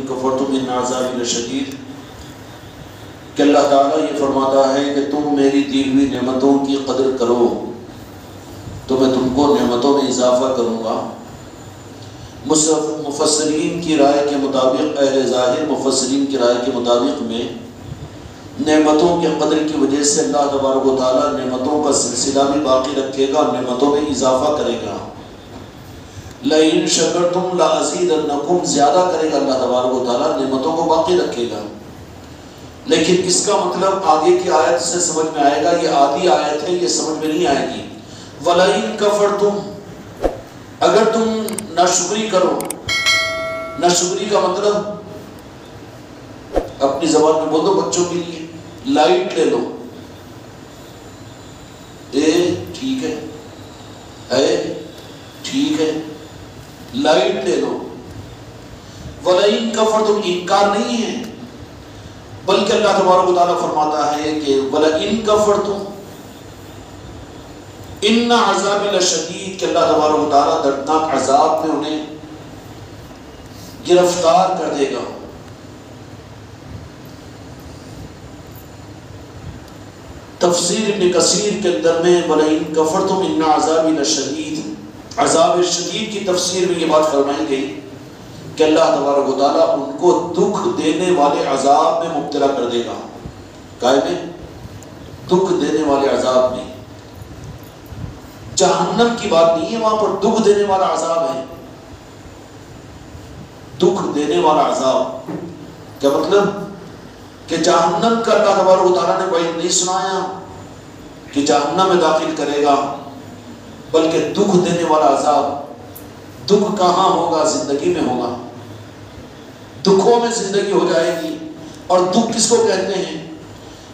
كفرتم ان عذابی لشدید، کہ اللہ تعالیٰ یہ فرماتا ہے کہ تم میری دی ہوئی نعمتوں کی قدر کرو تو میں تم کو نعمتوں میں اضافہ کروں گا۔ مفسرین کی رائے کے مطابق، اہل ظاہر مفسرین کی رائے کے مطابق میں نعمتوں کے قدر کی وجہ سے اللہ تبارک و تعالیٰ نعمتوں کا سلسلہ بھی باقی رکھے گا، نعمتوں میں اضافہ کرے گا۔ لَإِن شَكَرْتُمْ لَأَزِيدَنَّكُمْ، زیادہ کرے گا اللہ تبارک و تعالیٰ، نعمتوں کو باقی رکھے گا۔ لیکن اس کا مطلب آگے کی آیت سے سمجھ میں آئے گا، یہ آدھی آیت ہے، یہ سمجھ میں نہیں آئے گی۔ وَلَئِن كَفَرْتُمْ، اگر تم ناشکری کرو، ناشکری کا مطلب اپنی زبان میں بول دو بچوں کے لیے، لائٹ لے لو، ٹھیک ہے، ٹھیک ہے، لائٹ لے لو۔ وَلَئِن كَفَرْتُمْ، انکار نہیں ہے، بلکہ اللہ تبارک و تعالیٰ فرماتا ہے کہ وَلَئِن كَفَرْتُمْ ان عذابی لشدید، کہ اللہ تبارک و تعالیٰ دردناک عذاب میں انہیں گرفتار کر دے گا۔ تفسیر ابن کثیر کے اندر میں وَلَئِن كَفَرْتُمْ إِنَّ عَذَابِي لَشَدِيدٌ، عذاب شدید کی تفسیر میں یہ بات فرمائی گئی کہ اللہ تبارک و تعالیٰ ان کو دکھ دینے والے عذاب میں مبتلا کر دے گا۔ کائے میں؟ دکھ دینے والے عذاب میں۔ جہنم کی بات نہیں ہے، وہاں پر دکھ دینے والا عذاب ہے۔ دکھ دینے والا عذاب کیا مطلب؟ کہ جہنم کا اللہ تبارک و تعالیٰ نے وعید نہیں سنایا کہ جہنم میں داخل کرے گا، بلکہ دکھ دینے والا عذاب۔ دکھ کہاں ہوگا؟ زندگی میں ہوگا، دکھوں میں زندگی ہو جائے گی۔ اور دکھ کس کو کہتے ہیں؟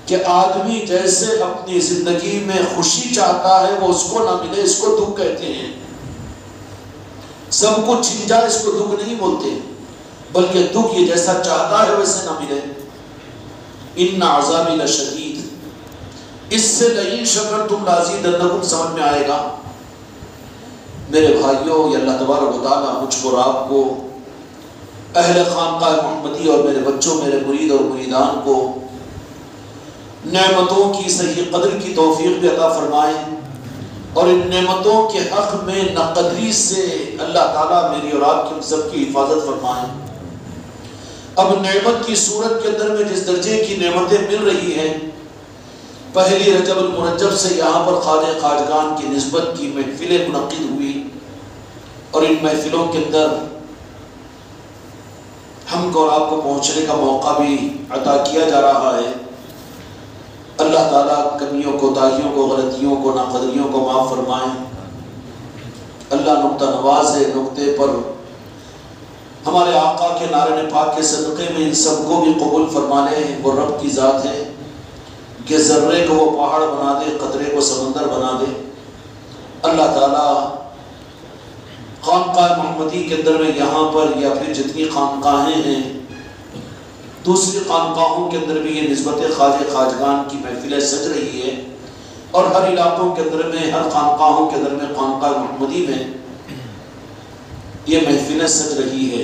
کہ آدمی جیسے اپنی زندگی میں خوشی چاہتا ہے وہ اس کو نہ ملے، اس کو دکھ کہتے ہیں۔ سب کچھ چھن جائے اس کو دکھ نہیں بولتے، بلکہ دکھ یہ جیسا چاہتا ہے ویسے نہ ملے۔ ان عذابی لشدید، اس سے لئن شکرتم لازیدنکم سمجھ میں آئے گا۔ میرے بھائیوں، یہ اللہ تبارک و تعالیٰ مجھ کو اور آپ کو، اہل خانقاہ محمدی اور میرے بچوں، میرے مرید اور مریدان کو نعمتوں کی صحیح قدر کی توفیق بھی عطا فرمائے، اور ان نعمتوں کے حق میں ناقدری سے اللہ تعالیٰ میری اور آپ کی سب کی حفاظت فرمائے۔ اب نعمت کی صورت کے اندر میں جس درجے کی نعمتیں مل رہی ہیں، پہلی رجب المرجب سے یہاں پر خواجہ خواجگان کی نسبت کی محفلیں منعقد ہوئی، اور ان محفلوں کے اندر ہم کو اور آپ کو پہنچنے کا موقع بھی عطا کیا جا رہا ہے۔ اللہ تعالیٰ کمیوں کو، کوتاہیوں کو، غلطیوں کو، ناقدریوں کو معاف فرمائے۔ اللہ نقطہ نواز ہے، نقطے پر ہمارے آقا کے نارن پاک کے صدقے میں ان سب کو بھی قبول فرما لے۔ وہ رب کی ذات ہے کہ ذرے کو وہ پہاڑ بنا دے، قطرے کو سمندر بنا دے۔ اللہ تعالیٰ خانقاہ محمدی کے اندر میں یہاں پر یا پھر جتنی خانقاہیں ہیں، دوسری خانقاہوں کے اندر بھی یہ نسبت خواجہ خواجگان کی محفلیں سج رہی ہے، اور ہر علاقوں کے اندر میں، ہر خانقاہوں کے اندر میں، خانقاہ محمدی میں یہ محفلیں سج رہی ہے۔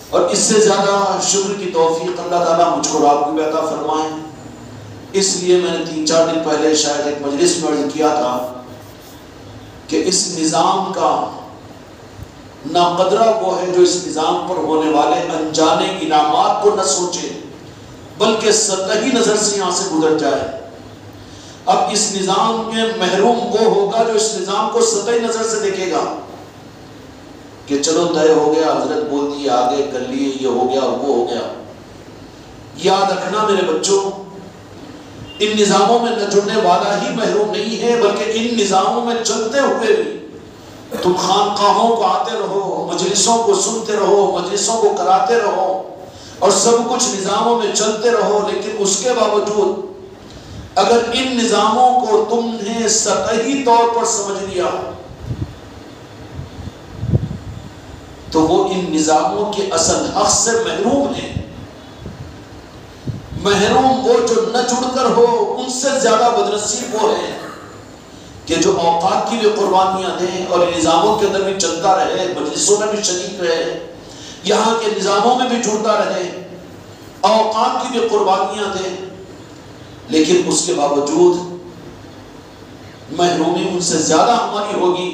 اور اس سے زیادہ شکر کی توفیق اللہ تعالیٰ مجھ کو اور آپ کو بھی عطا فرمائے۔ اس لیے میں نے 3-4 دن پہلے شاید ایک مجلس میں عرض کیا تھا کہ اس نظام کا ناقدرہ وہ ہے جو اس نظام پر ہونے والے انجانے انعامات کو نہ سوچے، بلکہ سطحی نظر سے یہاں سے گزر جائے۔ اب اس نظام میں محروم وہ ہوگا جو اس نظام کو سطحی نظر سے دیکھے گا کہ چلو طے ہو گیا، حضرت بول دی، آگے کر لیے، یہ ہو گیا، وہ ہو گیا۔ یاد رکھنا میرے بچوں، ان نظاموں میں نہ جڑنے والا ہی محروم نہیں ہے، بلکہ ان نظاموں میں چلتے ہوئے بھی تم خانقاہوں کو آتے رہو، مجلسوں کو سنتے رہو، مجلسوں کو کراتے رہو، اور سب کچھ نظاموں میں چلتے رہو، لیکن اس کے باوجود اگر ان نظاموں کو تم نے سطحی طور پر سمجھ لیا تو وہ ان نظاموں کے اصل حق سے محروم ہیں۔ محروم وہ جو نہ جڑ کر ہو، ان سے زیادہ بدنصیب وہ ہے کہ جو اوقات کی بھی قربانیاں دیں اور نظاموں کے اندر بھی چلتا رہے، مجلسوں میں بھی شریک رہے، یہاں کے نظاموں میں بھی جڑتا رہے، اوقات کی بھی قربانیاں دے، لیکن اس کے باوجود محرومی ان سے زیادہ ہماری ہوگی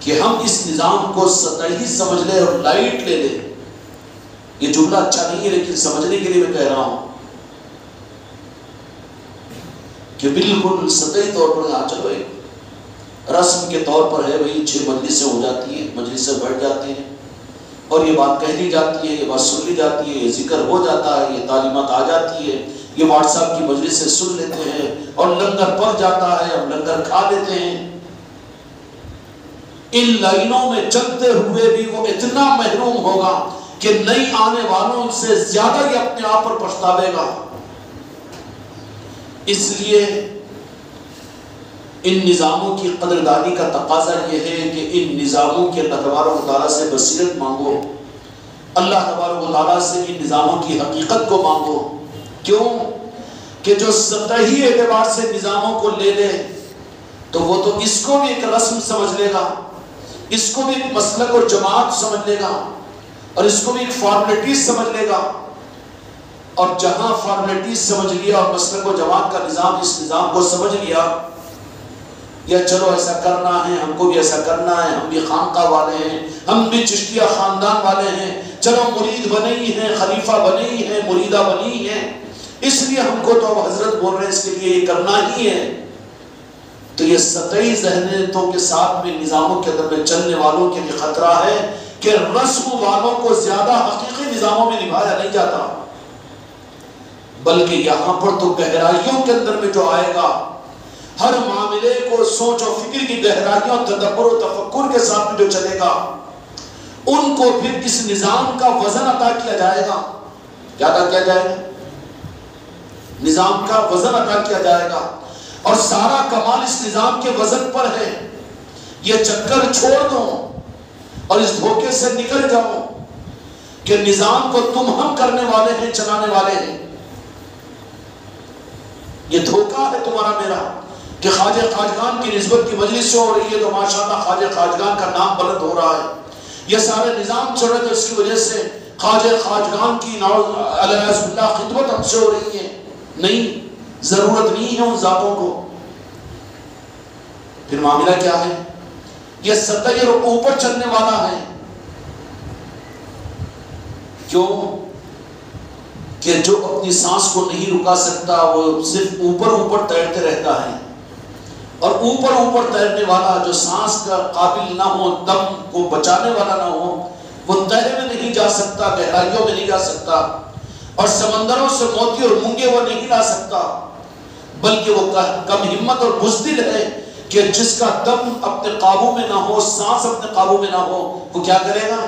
کہ ہم اس نظام کو سطحی سمجھ لیں اور لائٹ لے لیں۔ یہ جملہ اچھا نہیں ہے لیکن سمجھنے کے لیے میں کہہ رہا ہوں کہ بالکل سطحی طور پر چلو ایک رسم کے طور پر ہے، وہی 6 مجلسیں ہو جاتی ہیں، مجلسیں بڑھ جاتے ہیں اور یہ بات کہہ لی جاتی ہے، یہ بات سن لی جاتی ہے، یہ ذکر ہو جاتا ہے، یہ تعلیمات آ جاتی ہے، یہ واٹس ایپ کی مجلسیں سن لیتے ہیں اور لنگر پک جاتا ہے، ہم لنگر کھا لیتے ہیں۔ ان لائنوں میں چلتے ہوئے بھی وہ اتنا محروم ہوگا کہ نئی آنے والوں سے زیادہ یہ اپنے آپ پر پچھتاوے گا۔ اس لیے ان نظاموں کی قدردانی کا تقاضا یہ ہے کہ ان نظاموں کے اللہ تبارک و تعالیٰ سے بصیرت مانگو، اللہ تبارک و تعالیٰ سے ان نظاموں کی حقیقت کو مانگو۔ کیوں کہ جو سطحی اعتبار سے نظاموں کو لے لے تو وہ تو اس کو بھی ایک رسم سمجھ لے گا، اس کو بھی ایک مسلک اور جماعت سمجھ لے گا اور اس کو بھی ایک فارمیلٹیز سمجھ لے گا، اور جہاں فارمیلٹیز سمجھ لیا اور مسلک و جماعت کا نظام اس نظام کو سمجھ لیا، یا چلو ایسا کرنا ہے، ہم کو بھی ایسا کرنا ہے، ہم بھی خانقاہ والے ہیں، ہم بھی چشتیہ خاندان والے ہیں، چلو مرید بنے ہی ہیں، خلیفہ بنے ہی ہیں، مریدہ بنی ہی ہیں، اس لیے ہم کو تو اب حضرت بول رہے ہیں اس کے لیے یہ کرنا ہی ہے۔ تو یہ سطحی ذہنیتوں کے ساتھ میں نظاموں کے اندر میں چلنے والوں کے لیے خطرہ ہے کہ رسم والوں کو زیادہ حقیقی نظاموں میں نبھایا نہیں جاتا، بلکہ یہاں پر تو گہرائیوں کے اندر میں جو آئے گا، ہر معاملے کو سوچ و فکر کی گہرائیوں، تدبر و تفکر کے ساتھ میں جو چلے گا، ان کو پھر اس نظام کا وزن عطا کیا جائے گا۔ کیا عطا کیا جائے گا؟ نظام کا وزن عطا کیا جائے گا، اور سارا کمال اس نظام کے وزن پر ہے۔ یہ چکر چھوڑ دو اور اس دھوکے سے نکل جاؤ کہ نظام کو تم ہم کرنے والے ہیں، چلانے والے ہیں۔ یہ دھوکہ ہے تمہارا میرا کہ خواجہ خواجگان کی نسبت کی مجلس ہو رہی ہے تو ماشاءاللہ خواجہ خواجگان کا نام بلند ہو رہا ہے، یہ سارے نظام چل رہے تو اس کی وجہ سے خواجہ خواجگان کی علیہ اللہ خدمت ہم سے ہو رہی ہے۔ نہیں، ضرورت نہیں ہے ان ذاتوں کو۔ پھر معاملہ کیا ہے؟ یہ سطحی اور اوپر چلنے والا ہے۔ کیوں کہ جو اپنی سانس کو نہیں رکا سکتا وہ صرف اوپر اوپر تیرتے رہتا ہے، اور اوپر اوپر تیرنے والا جو سانس کا قابل نہ ہو، دم کو بچانے والا نہ ہو، وہ تہے میں نہیں جا سکتا، گہرائیوں میں نہیں جا سکتا، اور سمندروں سے موتی اور مونگے وہ نہیں لا سکتا، بلکہ وہ کم ہمت اور بزدل ہے کہ جس کا دم اپنے قابو میں نہ ہو، سانس اپنے قابو میں نہ ہو، وہ کیا کرے گا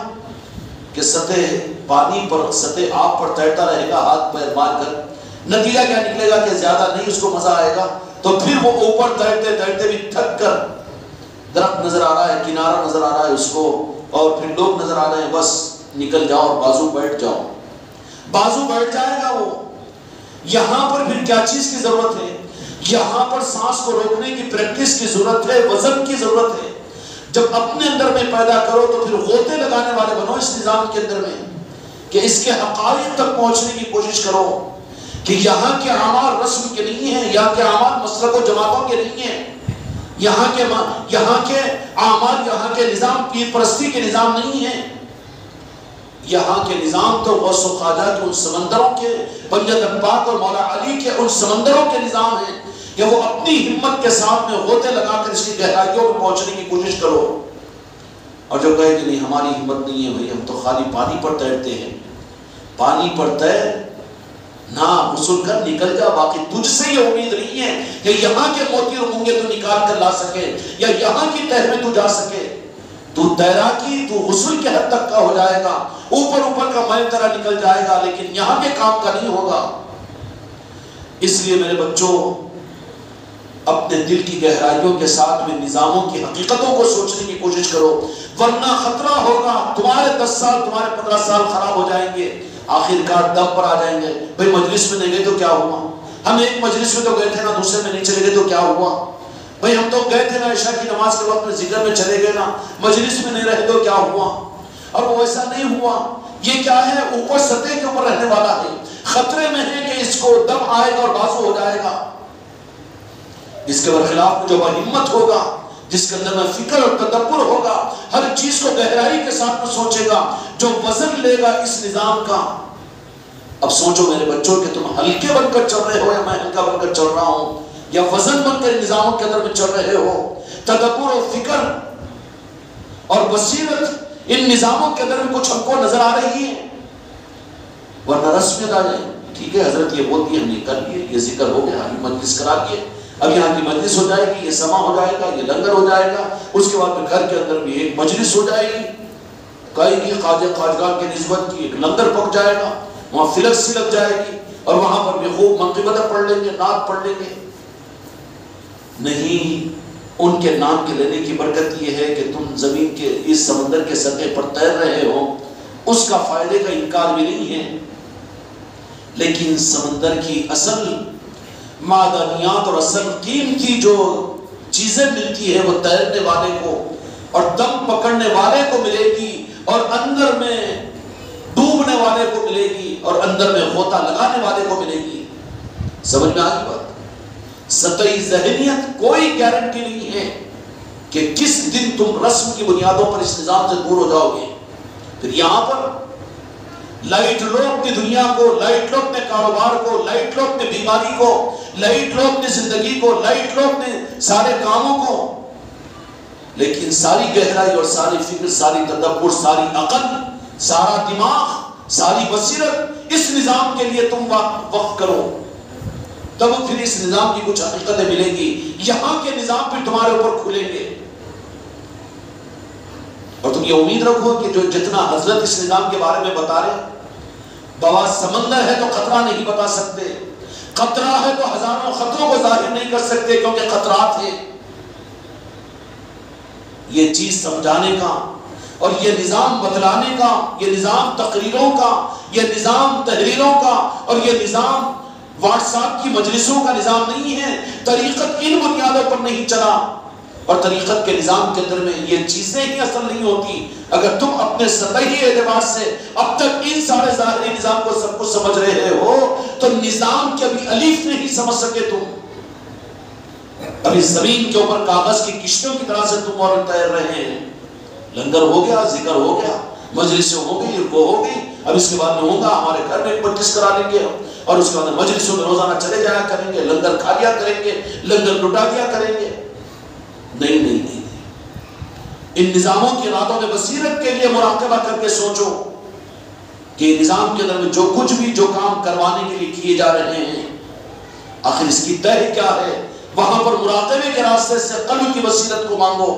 کہ سطح پانی پر، سطح آب پر تیرتا رہے گا ہاتھ پیر مار کر۔ نتیجہ کیا نکلے گا کہ زیادہ نہیں اس کو مزہ آئے گا، تو پھر وہ اوپر تیرتے تیرتے بھی تھک کر، درخت نظر آ رہا ہے، کنارہ نظر آ رہا ہے اس کو، اور پھر لوگ نظر آ رہے ہیں، بس نکل جاؤ اور بازو بیٹھ جاؤ، بازو بیٹھ جائے گا وہ۔ یہاں پر پھر کیا چیز کی ضرورت ہے؟ یہاں پر سانس کو روکنے کی پریکٹس کی ضرورت ہے، وزن کی ضرورت ہے۔ جب اپنے اندر میں پیدا کرو تو پھر غوطے لگانے والے بنو اس نظام کے اندر میں، کہ اس کے حقائق تک پہنچنے کی کوشش کرو کہ یہاں کے اعمال رسم کے نہیں ہیں، یہاں کے اعمال مسلک و جماعتوں کے نہیں ہیں، یہاں کے اعمال، یہاں کے نظام پیر پرستی کے نظام نہیں ہیں، یہاں کے نظام تو غوث و خواجہ کے ان سمندروں کے، بنجد پاک اور مولا علی کے ان سمندروں کے نظام ہیں کہ وہ اپنی ہمت کے ساتھ میں غوطے لگا کر اس کی گہرائیوں میں پہنچنے کی کوشش کرو۔ اور جو کہے کہ نہیں ہماری ہمت نہیں ہے بھائی، ہم تو خالی پانی پر تیرتے ہیں، پانی پر تیر نہ، غسل کر نکل جا، باقی تجھ سے یہ امید نہیں ہے کہ یہاں کے موتی اور مونگے تو نکال کر لا سکے، یا یہاں کی تہ میں تو جا سکے۔ تو تیراکی، تو غسل کے حد تک کا ہو جائے گا، اوپر اوپر کا مائل طرح نکل جائے گا، لیکن یہاں کے کام کا نہیں ہوگا۔ اس لیے میرے بچوں، اپنے دل کی گہرائیوں کے ساتھ میں نظاموں کی حقیقتوں کو سوچنے کی کوشش کرو، ورنہ خطرہ ہوگا تمہارے 10 سال، تمہارے 15 سال خراب ہو جائیں گے، آخر کار دم پر آ جائیں گے۔ بھئی مجلس میں نہیں گئے تو کیا ہوا؟ ہم ایک مجلس میں تو گئے تھے نا، دوسرے میں نہیں چلے گئے تو کیا ہوا؟ بھئی ہم تو گئے تھے نا عشاء کی نماز کے وقت میں ذکر میں چلے گئے نا، مجلس میں نہیں رہے تو کیا ہوا؟ اور وہ ایسا نہیں ہوا یہ کیا ہے؟ اوپر سطح کے اوپر رہنے والا ہے، خطرے میں ہے کہ اس کو دم آئے گا اور بازو ہو جائے گا۔ اس کے برخلاف جو ہمت ہوگا، جس کے اندر میں فکر اور تدبر ہوگا، ہر چیز کو گہرائی کے ساتھ میں سوچے گا، جو وزن لے گا اس نظام کا۔ اب سوچو میرے بچوں کہ تم ہلکے بن کر چل رہے ہو یا میں ہلکا بن کر چل رہا ہوں، یا وزن بن کر نظاموں کے اندر میں چل رہے ہو۔ تدبر و فکر اور بصیرت ان نظاموں کے اندر میں کچھ ہم کو نظر آ رہی ہے، ورنہ رسمیت آ جائے، ٹھیک ہے حضرت یہ بول دیا ہم نے کر لیے، یہ ذکر ہو گیا، یہ مجلس کرا لیے، اب یہاں کی مجلس ہو جائے گی، یہ سما ہو جائے گا، یہ لنگر ہو جائے گا، اس کے بعد میں گھر کے اندر بھی ایک مجلس ہو جائے گی، کئی کی خواجہ خواجگاہ کے نسبت کی ایک لنگر پک جائے گا، وہاں فلک سلک جائے گی، اور وہاں پر بھی خوب منقبتیں پڑھ لیں گے، نعت پڑھ لیں گے۔ نہیں، ان کے نام کے لینے کی برکت یہ ہے کہ تم زمین کے اس سمندر کے سطح پر تیر رہے ہو، اس کا فائدے کا انکار بھی نہیں ہے، لیکن سمندر کی اصل معدنیات اور اصل قیمتی جو چیزیں ملتی ہے وہ تیرنے والے کو اور دم پکڑنے والے کو ملے گی، اور اندر میں ڈوبنے والے کو ملے گی، اور اندر میں غوطہ لگانے والے کو ملے گی۔ سمجھ میں آ گئی بات؟ سطحی ذہنیت کوئی گارنٹی نہیں ہے کہ کس دن تم رسم کی بنیادوں پر اس نظام سے دور ہو جاؤ گے۔ پھر یہاں پر لائٹ لو اپنی دنیا کو، لائٹ لو اپنے کاروبار کو، لائٹ لو اپنے بیماری کو، لائٹ لو اپنی زندگی کو، لائٹ لو اپنے سارے کاموں کو، لیکن ساری گہرائی اور ساری فکر، ساری تدبر، ساری عقل، سارا دماغ، ساری بصیرت اس نظام کے لیے تم وقف کرو، تب پھر اس نظام کی کچھ حقیقتیں ملے گی، یہاں کے نظام پھر تمہارے اوپر کھلیں گے۔ اور تم یہ امید رکھو کہ جو جتنا حضرت اس نظام کے بارے میں بتا رہے، بوا سمندر ہے تو خطرہ نہیں بتا سکتے، خطرہ ہے تو ہزاروں خطروں کو ظاہر نہیں کر سکتے، کیونکہ خطرات ہیں۔ یہ چیز سمجھانے کا اور یہ نظام بتلانے کا، یہ نظام تقریروں کا، یہ نظام تحریروں کا، اور یہ نظام واٹس ایپ کی مجلسوں کا نظام نہیں ہے۔ طریقت ان بنیادوں پر نہیں چلا، اور طریقت کے نظام کے اندر میں یہ چیزیں ہی اصل نہیں ہوتی۔ اگر تم اپنے سطحی اعتبار سے اب تک ان سارے ظاہری نظام کو سب کچھ سمجھ رہے ہو تو نظام کے ابھی الف نہیں سمجھ سکے تم، ابھی زمین کے اوپر کاغذ کی کشتیوں کی طرح سے تم اور تیر رہے ہیں۔ لنگر ہو گیا، ذکر ہو گیا، مجلسیں ہو گئی، وہ ہو گئی، اب اس کے بعد میں ہوگا ہمارے گھر میں ایک مجلس کرا لیں گے، اور اس کے بعد مجلسوں میں روزانہ چلے جایا کریں گے، لنگر کھا لیا کریں گے، لنگر لٹا دیا کریں گے۔ نہیں نہیں نہیں، ان نظاموں کی راتوں میں بصیرت کے لیے مراقبہ کر کے سوچو کہ نظام کے اندر میں جو کچھ بھی جو کام کروانے کے لیے کیے جا رہے ہیں، آخر اس کی تہ کیا ہے؟ وہاں پر مراقبے کے راستے سے قلب کی بصیرت کو مانگو،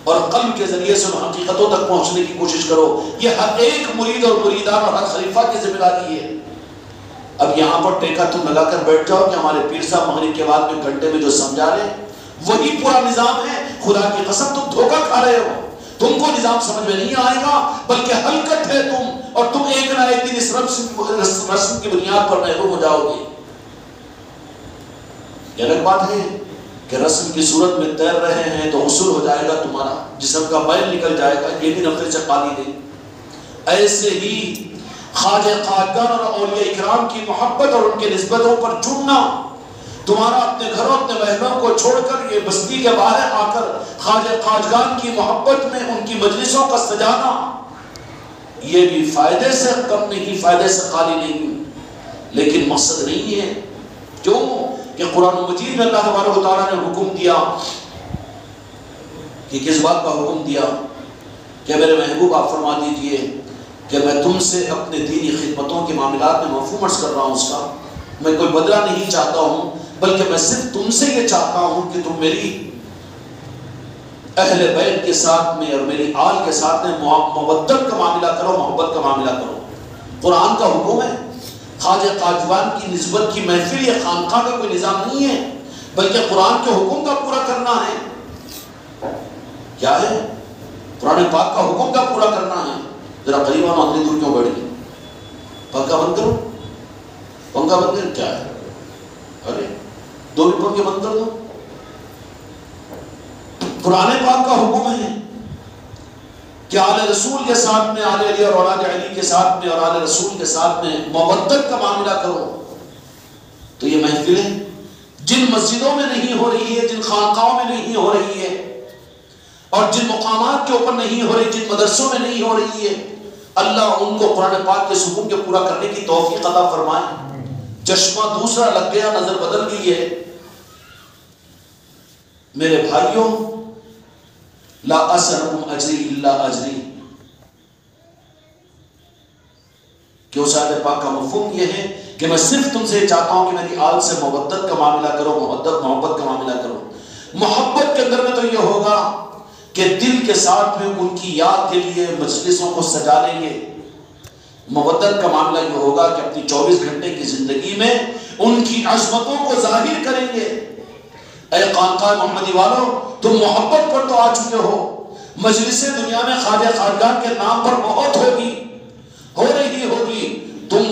اور قلب کے ذریعے سے ان حقیقتوں تک پہنچنے کی کوشش کرو۔ یہ ہر ایک مرید اور مریدان اور ہر خلیفہ کی ذمہ داری ہے۔ اب یہاں پر ٹیکا تم لگا کر بیٹھ جاؤ کہ ہمارے پیر صاحب مغرب کے بعد میں گھنٹے میں جو سمجھا رہے ہیں وہی پورا نظام ہے، خدا کی قسم تم دھوکہ کھا رہے ہو، تم کو نظام سمجھ میں نہیں آئے گا، بلکہ ہلکٹ ہے تم، اور تم ایک نہ ایک دن اس رسم کی بنیاد پر محروم ہو جاؤ گے۔ یہ الگ بات ہے کہ رسم کی صورت میں تیر رہے ہیں تو غسل ہو جائے گا، تمہارا جسم کا میل نکل جائے گا، یہ بھی نفرت سے خالی نہیں۔ ایسے ہی خواجہ خواجگان اور اولیاء اکرام کی محبت اور ان کے نسبتوں پر جڑنا، تمہارا اپنے گھروں اپنے محلوں کو چھوڑ کر یہ بستی کے باہر آ کر خواجہ خواجگان کی محبت میں ان کی مجلسوں کا سجانا، یہ بھی فائدے سے کم نہیں، فائدے سے خالی نہیں، لیکن مقصد نہیں ہے۔ کیوں کہ قرآن مجید میں اللہ تبارک و تعالیٰ نے حکم دیا کہ کس بات کا حکم دیا کہ میرے محبوب آپ فرما دیجئے کہ میں تم سے اپنے دینی خدمتوں کے معاملات میں مفہوم عرض کر رہا ہوں، اس کا میں کوئی بدلہ نہیں چاہتا ہوں، بلکہ میں صرف تم سے یہ چاہتا ہوں کہ تم میری اہل بیت کے ساتھ میں اور میری آل کے ساتھ میں مودت کا معاملہ کرو، محبت کا معاملہ کرو۔ قرآن کا حکم ہے، خواجہ خواجگان کی نسبت کی محفل یا خانقاہ کا کوئی نظام نہیں ہے، بلکہ قرآن کے حکم کا پورا کرنا ہے۔ کیا ہے؟ قرآن پاک کا حکم کا پورا کرنا ہے۔ ذرا قریب آنا، اتنی دور کیوں بیٹھ گئی؟ پنکھا بند کرو، پنکھا بند کر، کیا ہے؟ ارے دو بھی پنکھے بند کر دو۔ قرآن پاک کا حکم ہے کہ آل رسول کے ساتھ میں، آل علی اور اولاد علی کے ساتھ میں اور آل رسول کے ساتھ میں مودت کا معاملہ کرو، تو یہ محفلیں جن مسجدوں میں نہیں ہو رہی ہے، جن خانقاہوں میں نہیں ہو رہی ہے، اور جن مقامات کے اوپر نہیں ہو رہی، جن مدرسوں میں نہیں ہو رہی ہے، اللہ ان کو قرآن پاک کے حکم کے پورا کرنے کی توفیق عطا فرمائے۔ چشمہ دوسرا لگ گیا، نظر بدل گئی ہے۔ میرے بھائیوں، لا اسألکم اجری الا اجری، کہ اس آیت پاک کا مفہوم یہ ہے کہ میں صرف تم سے چاہتا ہوں کہ میری آل سے مودت کا معاملہ کرو، محبت کا معاملہ کرو۔ محبت کے اندر میں تو یہ ہوگا کہ دل کے ساتھ میں ان کی یاد کے لیے مجلسوں کو سجا لیں گے۔ مودت کا معاملہ یہ ہوگا کہ اپنی 24 گھنٹے کی زندگی میں ان کی عظمتوں کو ظاہر کریں گے۔ اے خانقاہ محمدی والو، تم محبت پر تو آ چکے ہو، مجلس دنیا میں خواجہ خواجگان کے نام پر بہت ہوگی، ہو رہی ہوگی، تم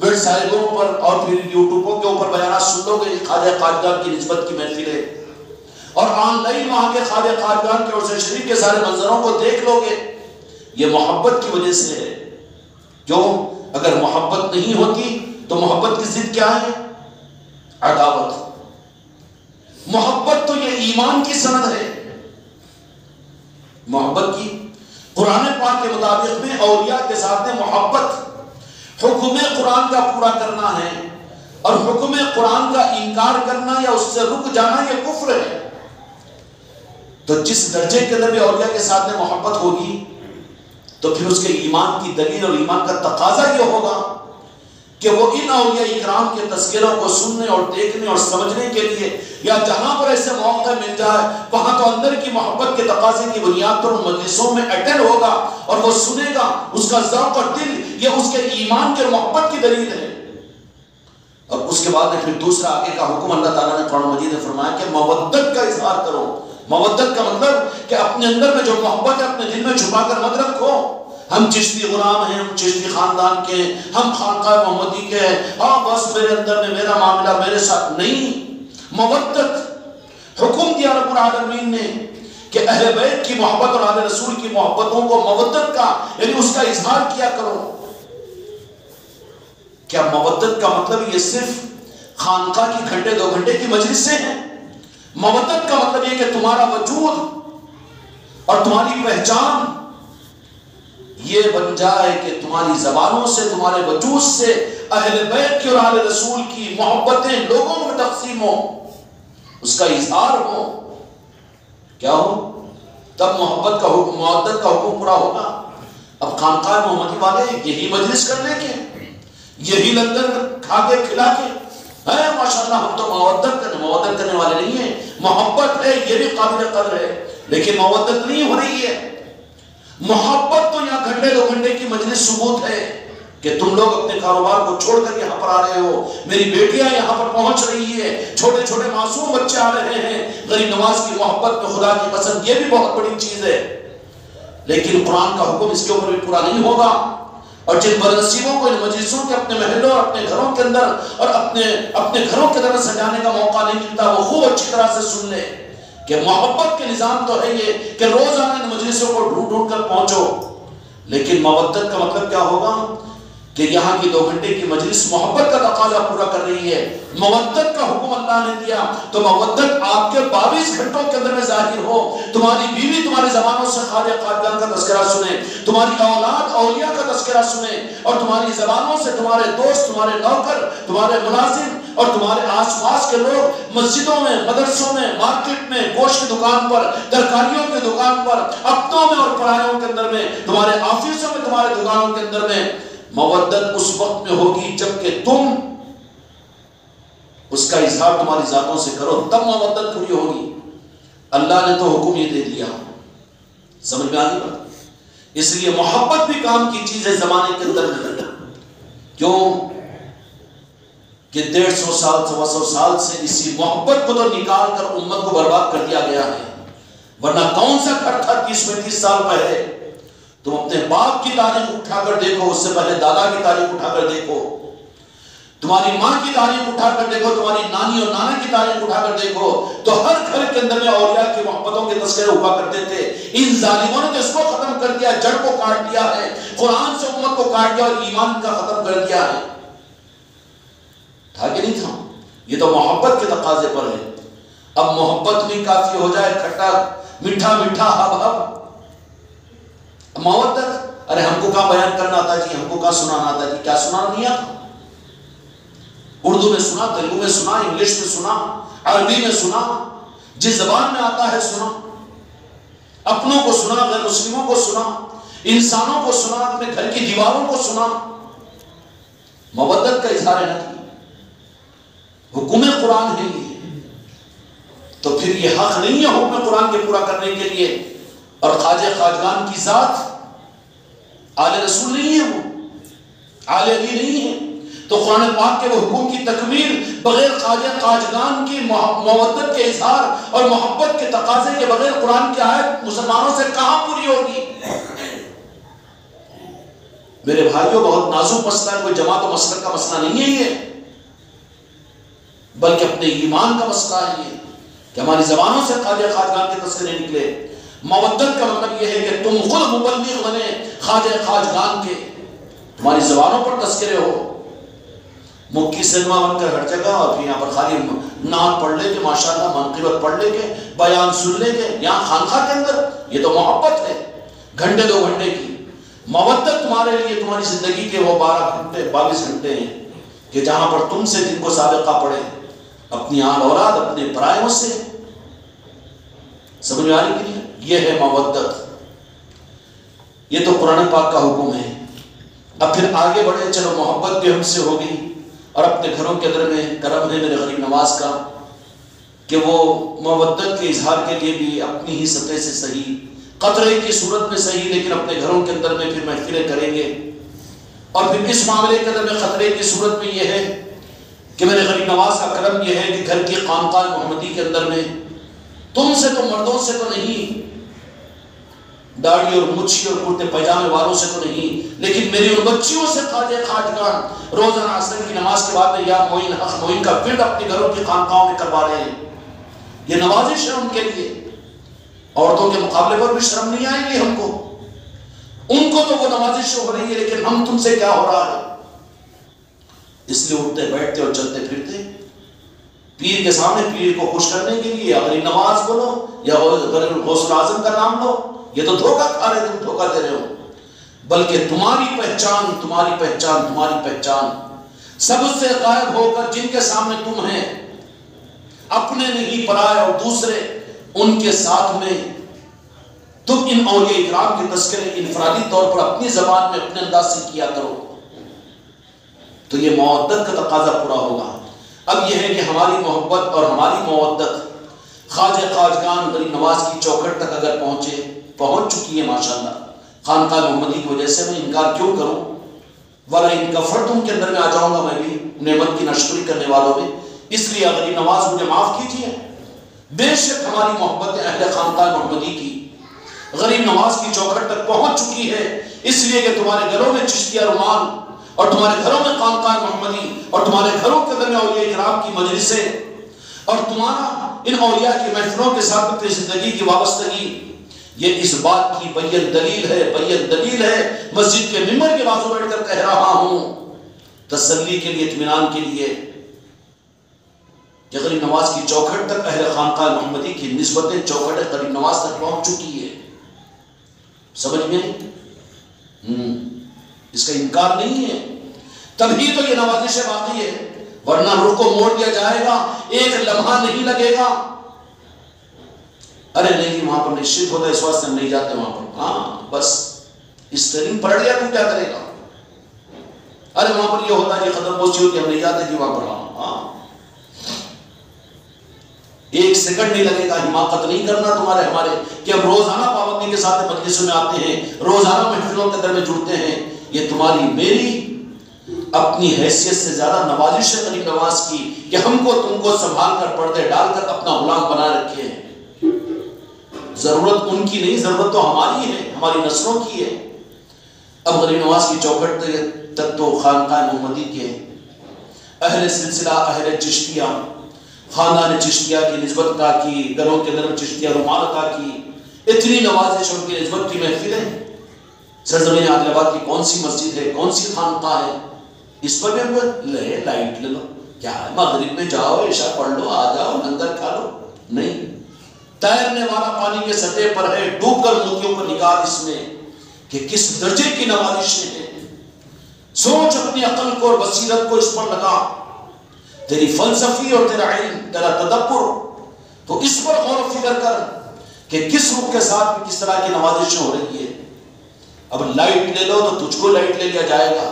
ویب سائٹوں پر اور پھر یوٹیوبوں کے اوپر بیانات سن لو گے خواجہ خواجگان کی نسبت کی محفلیں، اور آن لائن وہاں کے خواجہ خواجگان کے عرس شریف کے سارے منظروں کو دیکھ لو گے۔ یہ محبت کی وجہ سے ہے۔ جو اگر محبت نہیں ہوتی تو محبت کی ضد کیا ہے؟ عداوت۔ محبت تو یہ ایمان کی سند ہے۔ محبت کی قرآن پاک کے مطابق میں اولیاء کے ساتھ میں محبت حکم قرآن کا پورا کرنا ہے، اور حکم قرآن کا انکار کرنا یا اس سے رک جانا یہ کفر ہے۔ تو جس درجے کے اندر بھی اولیاء کے ساتھ میں محبت ہوگی تو پھر اس کے ایمان کی دلیل اور ایمان کا تقاضا یہ ہوگا کہ وہ ان اولیاء اکرام کے تذکروں کو سننے اور دیکھنے اور سمجھنے کے لیے یا جہاں پر ایسے موقع مل جائے وہاں تو اندر کی محبت کے تقاضے کی بنیاد پر ان مجلسوں میں اٹینڈ ہوگا اور وہ سنے گا۔ اس کا ذوق اور دل یہ اس کے ایمان کے محبت کی دلیل ہے۔ اور اس کے بعد پھر دوسرا آگے کا حکم اللہ تعالیٰ نے قرآن مجید میں فرمایا کہ مودت کا اظہار کرو۔ مودت کا مطلب کہ اپنے اندر میں جو محبت ہے اپنے دل میں چھپا کر مت رکھو۔ ہم چشتی غلام ہیں، ہم چشتی خاندان کے ہیں، ہم خانقاہ محمدی کے ہیں، ہاں بس میرے اندر میں میرا معاملہ میرے ساتھ نہیں۔ مودت حکم دیا رب العالمین نے کہ اہل بیت کی محبت اور اہل رسول کی محبتوں کو مودت کا یعنی اس کا اظہار کیا کرو۔ کیا مودت کا مطلب یہ صرف خانقاہ کی گھنٹے 2 گھنٹے کی مجلس سے ہے؟ مودت کا مطلب یہ کہ تمہارا وجود اور تمہاری پہچان یہ بن جائے کہ تمہاری زبانوں سے، تمہارے وجود سے اہل بیت کی اور اہل رسول کی محبتیں لوگوں میں تقسیم ہو، اس کا اظہار ہو۔ کیا ہو؟ تب محبت کا حکم، مودت کا حکم پورا ہوگا۔ اب خانقاہ محمدی والے یہی مجلس کر لے کے، یہی لنگر کھا کے کھلا کے ہے ماشاءاللہ ہم تو مودت کرنے والے نہیں ہیں۔ محبت ہے، یہ بھی قابل قدر ہے، لیکن مودت نہیں ہو رہی ہے۔ محبت تو یہاں گھنٹے 2 گھنٹے کی مجلس ثبوت ہے کہ تم لوگ اپنے کاروبار کو چھوڑ کر یہاں پر آ رہے ہو، میری بیٹیاں یہاں پر پہنچ رہی ہے، چھوٹے چھوٹے معصوم بچے آ رہے ہیں، غریب نواز کی محبت میں خدا کی قسم یہ بھی بہت بڑی چیز ہے۔ لیکن قرآن کا حکم اس کے اوپر بھی پورا نہیں ہوگا، اور جن بدنصیبوں کو ان مجلسوں کے اپنے محلوں اور اپنے گھروں کے اندر اور اپنے گھروں کے اندر سجانے کا موقع نہیں ملتا، وہ خوب اچھی طرح سے سن لے کہ محبت کے نظام تو ہے یہ کہ روزانہ ان مجلسوں کو ڈھونڈ ڈھونڈ کر پہنچو، لیکن مودت کا مطلب کیا ہوگا کہ یہاں کی 2 گھنٹے کی مجلس محبت کا تقاضا پورا کر رہی ہے۔ مودت کا حکم اللہ نے دیا تو مودت آپ کے 22 گھنٹوں کے اندر میں ظاہر ہو۔ تمہاری بیوی تمہاری زبانوں سے خواجہ خواجگان کا تذکرہ سنے، تمہاری اولاد اولیاء کا تذکرہ سنے، اور تمہاری زبانوں سے تمہارے دوست، تمہارے نوکر، تمہارے ملازم اور تمہارے آس پاس کے لوگ مسجدوں میں، مدرسوں میں، مارکیٹ میں، گوشت کی دکان پر، ترکاریوں کی دکان پر، اپنوں میں اور پرایوں کے اندر میں، تمہارے آفسوں میں، تمہارے دکانوں کے اندر میں مودت اس وقت میں ہوگی جب کہ تم اس کا اظہار تمہاری ذاتوں سے کرو، تب مودت پوری ہوگی۔ اللہ نے تو حکم یہ دے دیا، سمجھ میں آگی بات؟ اس لیے محبت بھی کام کی چیز ہے زمانے کے اندر۔ کیوں کہ 150 سال 125 سال سے اسی محبت کو تو نکال کر امت کو برباد کر دیا گیا ہے، ورنہ کون سا گھر تھا 30-35 سال پہلے؟ تم اپنے باپ کی تاریخ اٹھا کر دیکھو، اس سے پہلے دادا کی تاریخ اٹھا کر دیکھو، تمہاری ماں کی تاریخ اٹھا کر دیکھو، تمہاری نانی اور نانا کی تاریخ اٹھا کر دیکھو، تو ہر گھر کے اندر میں اولیاء کی محبتوں کے تذکرے ہوا کرتے تھے۔ ان ظالموں نے تو اس کو ختم کر دیا، جڑ کو کاٹ دیا ہے، قرآن سے امت کو کاٹ دیا اور ایمان کا ختم کر دیا ہے۔ تھا کہ نہیں تھا؟ یہ تو محبت کے تقاضے پر ہے۔ اب محبت بھی کافی ہو جائے، کھٹا میٹھا میٹھا ہب ہب، مودت، ارے ہم کو کہاں بیان کرنا آتا جی، ہم کو کہاں سنانا آتا جی، کیا سنانا نہیں آتا؟ اردو میں سنا، تیلگو میں سنا، انگلش میں سنا، عربی میں سنا، جس زبان میں آتا ہے سنا، اپنوں کو سنا، غیر مسلموں کو سنا، انسانوں کو سنا، اپنے گھر کی دیواروں کو سنا، مودت کا اظہار ہے نا، حکم قرآن ہے یہ، تو پھر یہ حق نہیں ہے حکم قرآن کے پورا کرنے کے لیے؟ اور خواجہ خواجگان کی ذات آل رسول نہیں ہے، وہ آل علی نہیں ہے، تو قرآن پاک کے وہ حکم کی تکمیل بغیر خواجہ خواجگان کی مودت کے اظہار اور محبت کے تقاضے کے بغیر قرآن کی آیت مسلمانوں سے کہاں پوری ہوگی؟ میرے بھائیوں، بہت نازک مسئلہ ہے، کوئی جماعت و مسلک کا مسئلہ نہیں ہے یہ، بلکہ اپنے ایمان کا مسئلہ ہے یہ، کہ ہماری زبانوں سے خواجہ خواجگان کے تذکرے نکلے۔ مودت کا مطلب یہ ہے کہ تم خود مبلغ بنے خواجہ خواجگان کے، تمہاری زبانوں پر تذکرے ہو، مکی سنما بن کر ہر جگہ، اور پھر یہاں پر خالی نعت پڑھ لے کے، ماشاءاللہ منقبت پڑھ لے کے، بیان سن لے کے، یہاں خانقاہ کے اندر، یہ تو محبت ہے گھنٹے 2 گھنٹے کی۔ مودت تمہارے لیے تمہاری زندگی کے وہ 12 گھنٹے 22 گھنٹے ہیں کہ جہاں پر تم سے جن کو سابقہ پڑے، اپنی آل اولاد، اپنے پرائیوں سے، سمجھ میں آ رہی کہ نہیں؟ یہ ہے مودت، یہ تو قرآن پاک کا حکم ہے۔ اب پھر آگے بڑھے، چلو محبت بھی ہم سے ہو گئی، اور اپنے گھروں کے اندر میں کرم ہے میرے غریب نواز کا کہ وہ مودت کے اظہار کے لیے بھی اپنی ہی سطح سے صحیح، قطرے کی صورت میں صحیح، لیکن اپنے گھروں کے اندر میں پھر محفلیں کریں گے۔ اور پھر اس معاملے کے اندر میں خطرے کی صورت میں یہ ہے کہ میرے غریب نواز کا کرم یہ ہے کہ گھر کی خانقاہ محمدی کے اندر میں تم سے تو، مردوں سے تو نہیں، داڑھی اور مچھی اور کرتے پائجامے والوں سے تو نہیں، لیکن میری ان بچیوں سے خواجہ خواجگان روزانہ عصر کی نماز کے بعد میں یا معین حق معین کا ورد اپنے گھروں کی خانقاہوں میں کروا رہے ہیں۔ یہ نوازش ہے ان کے لیے، عورتوں کے مقابلے پر بھی شرم نہیں آئے گی ہم کو، ان کو تو وہ نوازش ہو رہی ہے، لیکن ہم تم سے کیا ہو رہا ہے؟ اس لیے اٹھتے بیٹھتے اور چلتے پھرتے پیر کے سامنے پیر کو خوش کرنے کے لیے غریب نواز بولو یا غوث اعظم کا نام لو، یہ تو دھوکہ کھا رہے، تم دھوکہ دے رہے ہو۔ بلکہ تمہاری پہچان، تمہاری پہچان، تمہاری پہچان سب سے غائب ہو کر جن کے سامنے تم ہیں، اپنے نہیں پرائے اور دوسرے، ان کے ساتھ میں تم ان اولیاء اکرام کے تذکرے انفرادی طور پر اپنی زبان میں اپنے انداز سے کیا کرو، تو یہ مودت کا تقاضا پورا ہوگا۔ اب یہ ہے کہ ہماری محبت اور ہماری مودت خواجہ خواجگان غریب نواز کی چوکھٹ تک اگر پہنچ چکی ہے ماشاءاللہ، خانقاہ محمدی کی وجہ سے میں انکار کیوں کروں؟ وَلَا إِن كَفَرْتُمْ کے اندر میں آ جاؤں گا میں بھی نعمت کی ناشکری کرنے والوں میں، اس لیے غریب نواز مجھے معاف کیجیے۔ بے شک ہماری محبت اہل خانقاہ محمدی کی غریب نواز کی چوکھٹ تک پہنچ چکی ہے، اس لیے کہ تمہارے گھروں میں چشتیہ رومان، اور تمہارے گھروں میں خانقاہ محمدی، اور تمہارے گھروں کے اندر میں اولیاء اکرام کی مجلسیں، اور تمہارا ان اولیاء کی محفلوں کے ساتھ اپنی زندگی کی وابستگی، یہ اس بات کی بین دلیل ہے، مسجد کے ممبر کے بازو بیٹھ کر کہہ رہا ہوں تسلی کے لیے، اطمینان کے لیے، کہ غریب نواز کی چوکھٹ تک اہل خانقاہ محمدی کی نسبتیں چوکھٹ غریب نواز تک پہنچ چکی ہے۔ سمجھ میں اس کا انکار نہیں ہے، تبھی تو یہ نوازش باقی ہے، ورنہ رخ کو موڑ دیا جائے گا، ایک لمحہ نہیں لگے گا۔ ارے نہیں وہاں پر نشچت ہوتا ہے، اس واسطے ہم نہیں جاتے وہاں پر، ہاں بس اسٹرنگ پڑ گیا تو کیا کرے گا؟ ارے وہاں پر یہ ہوتا ہے کہ ختم پوچھی ہوتی ہے، ہم نہیں جاتے جی وہاں پر، ہاں ایک سیکنڈ نہیں لگے گا، حماقت نہیں کرنا تمہارے ہمارے کہ ہم روزانہ پابندی کے ساتھ مجلسوں میں آتے ہیں، روزانہ محفلوں کے اندر میں جڑتے ہیں، یہ تمہاری میری اپنی حیثیت سے زیادہ نوازش ہے غریب نواز کی کہ ہم کو تم کو سنبھال کر پردے ڈال کر اپنا غلام بنا رکھے ہیں۔ ضرورت ان کی نہیں، ضرورت تو ہماری ہے، ہماری نسلوں کی ہے۔ اب غریب نواز کی چوکھٹ تک تو خانقاہ محمدی کے اہل سلسلہ اہل چشتیہ، خاندان چشتیہ کی نسبت عطا کی، گھروں کے اندر چشتیہ رومال عطا کی، اتنی نوازش ان کی نسبت کی محفلیں۔ سرزمین عادل آباد کی کون سی مسجد ہے، کون سی خانقاہ ہے، اس پر بھی ہم کو لائٹ لے لو، کیا ہے مغرب میں جاؤ عشاء پڑھ لو آ جاؤ لنگر کھا لو، نہیں، تیرنے والا پانی کے سطح پر ہے، ڈوب کر موتیوں کو نکال اس میں کہ کس درجے کی نوازشیں ہیں۔ سوچ اپنی عقل کو اور بصیرت کو اس پر لگا، تیری فلسفی اور تیرا علم، تیرا تدبر، تو اس پر غور و فکر کر کہ کس رخ کے ساتھ کس طرح کی نوازشیں ہو رہی ہے۔ اب لائٹ لے لو تو تجھ کو لائٹ لے لیا جائے گا،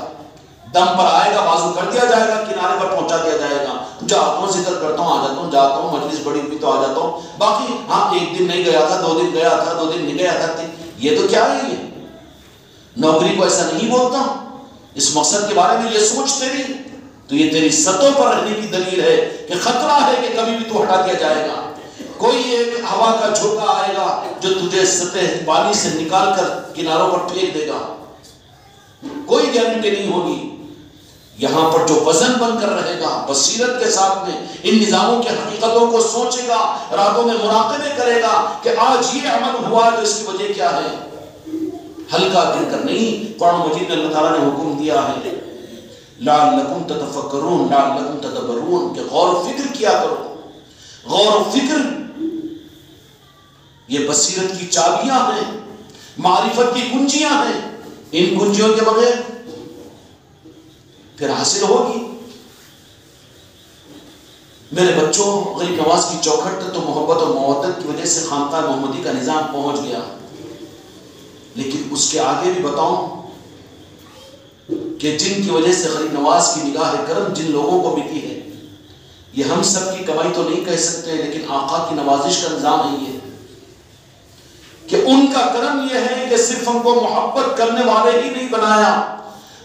دم پر آئے گا بازو کر دیا جائے گا، کنارے پر پہنچا دیا جائے گا، جاتا ہوں ذکر کرتا ہوں آ جاتا ہوں، جاتا ہوں مجلس بڑی ہوئی تو آ جاتا ہوں، باقی ہاں ایک دن نہیں گیا تھا، 2 دن گیا تھا، 2 دن نہیں گیا تھا، یہ تو کیا ہے، یہ نوکری کو ایسا نہیں بولتا، اس مقصد کے بارے میں یہ سوچ تیری، تو یہ تیری سطح پر رہنے کی دلیل ہے کہ خطرہ ہے کہ کبھی بھی تو ہٹا دیا جائے گا، کوئی ایک ہوا کا جھونکا آئے گا جو تجھے سطح پانی سے نکال کر کناروں پر پھینک دے گا، کوئی گارنٹی نہیں ہوگی۔ یہاں پر جو وزن بن کر رہے گا بصیرت کے ساتھ میں ان نظاموں کی حقیقتوں کو سوچے گا، راتوں میں مراقبے کرے گا کہ آج یہ عمل ہوا تو اس کی وجہ کیا ہے، ہلکا گر کر نہیں۔ قرآن مجید میں اللہ تعالیٰ نے حکم دیا ہے لعلکم تتفکرون لعلکم تدبرون، کہ غور و فکر کیا کرو۔ غور و فکر یہ بصیرت کی چابیاں ہیں، معرفت کی کنجیاں ہیں، ان کنجیوں کے بغیر پھر حاصل ہوگی۔ میرے بچوں، غریب نواز کی چوکھٹ تک تو محبت اور مودت کی وجہ سے خانقاہ محمدی کا نظام پہنچ گیا، لیکن اس کے آگے بھی بتاؤں کہ جن کی وجہ سے غریب نواز کی نگاہ کرم جن لوگوں کو ملی ہے، یہ ہم سب کی کمائی تو نہیں کہہ سکتے، لیکن آقا کی نوازش کا نظام ہے یہ کہ ان کا کرم یہ ہے کہ صرف ہم کو محبت کرنے والے ہی نہیں بنایا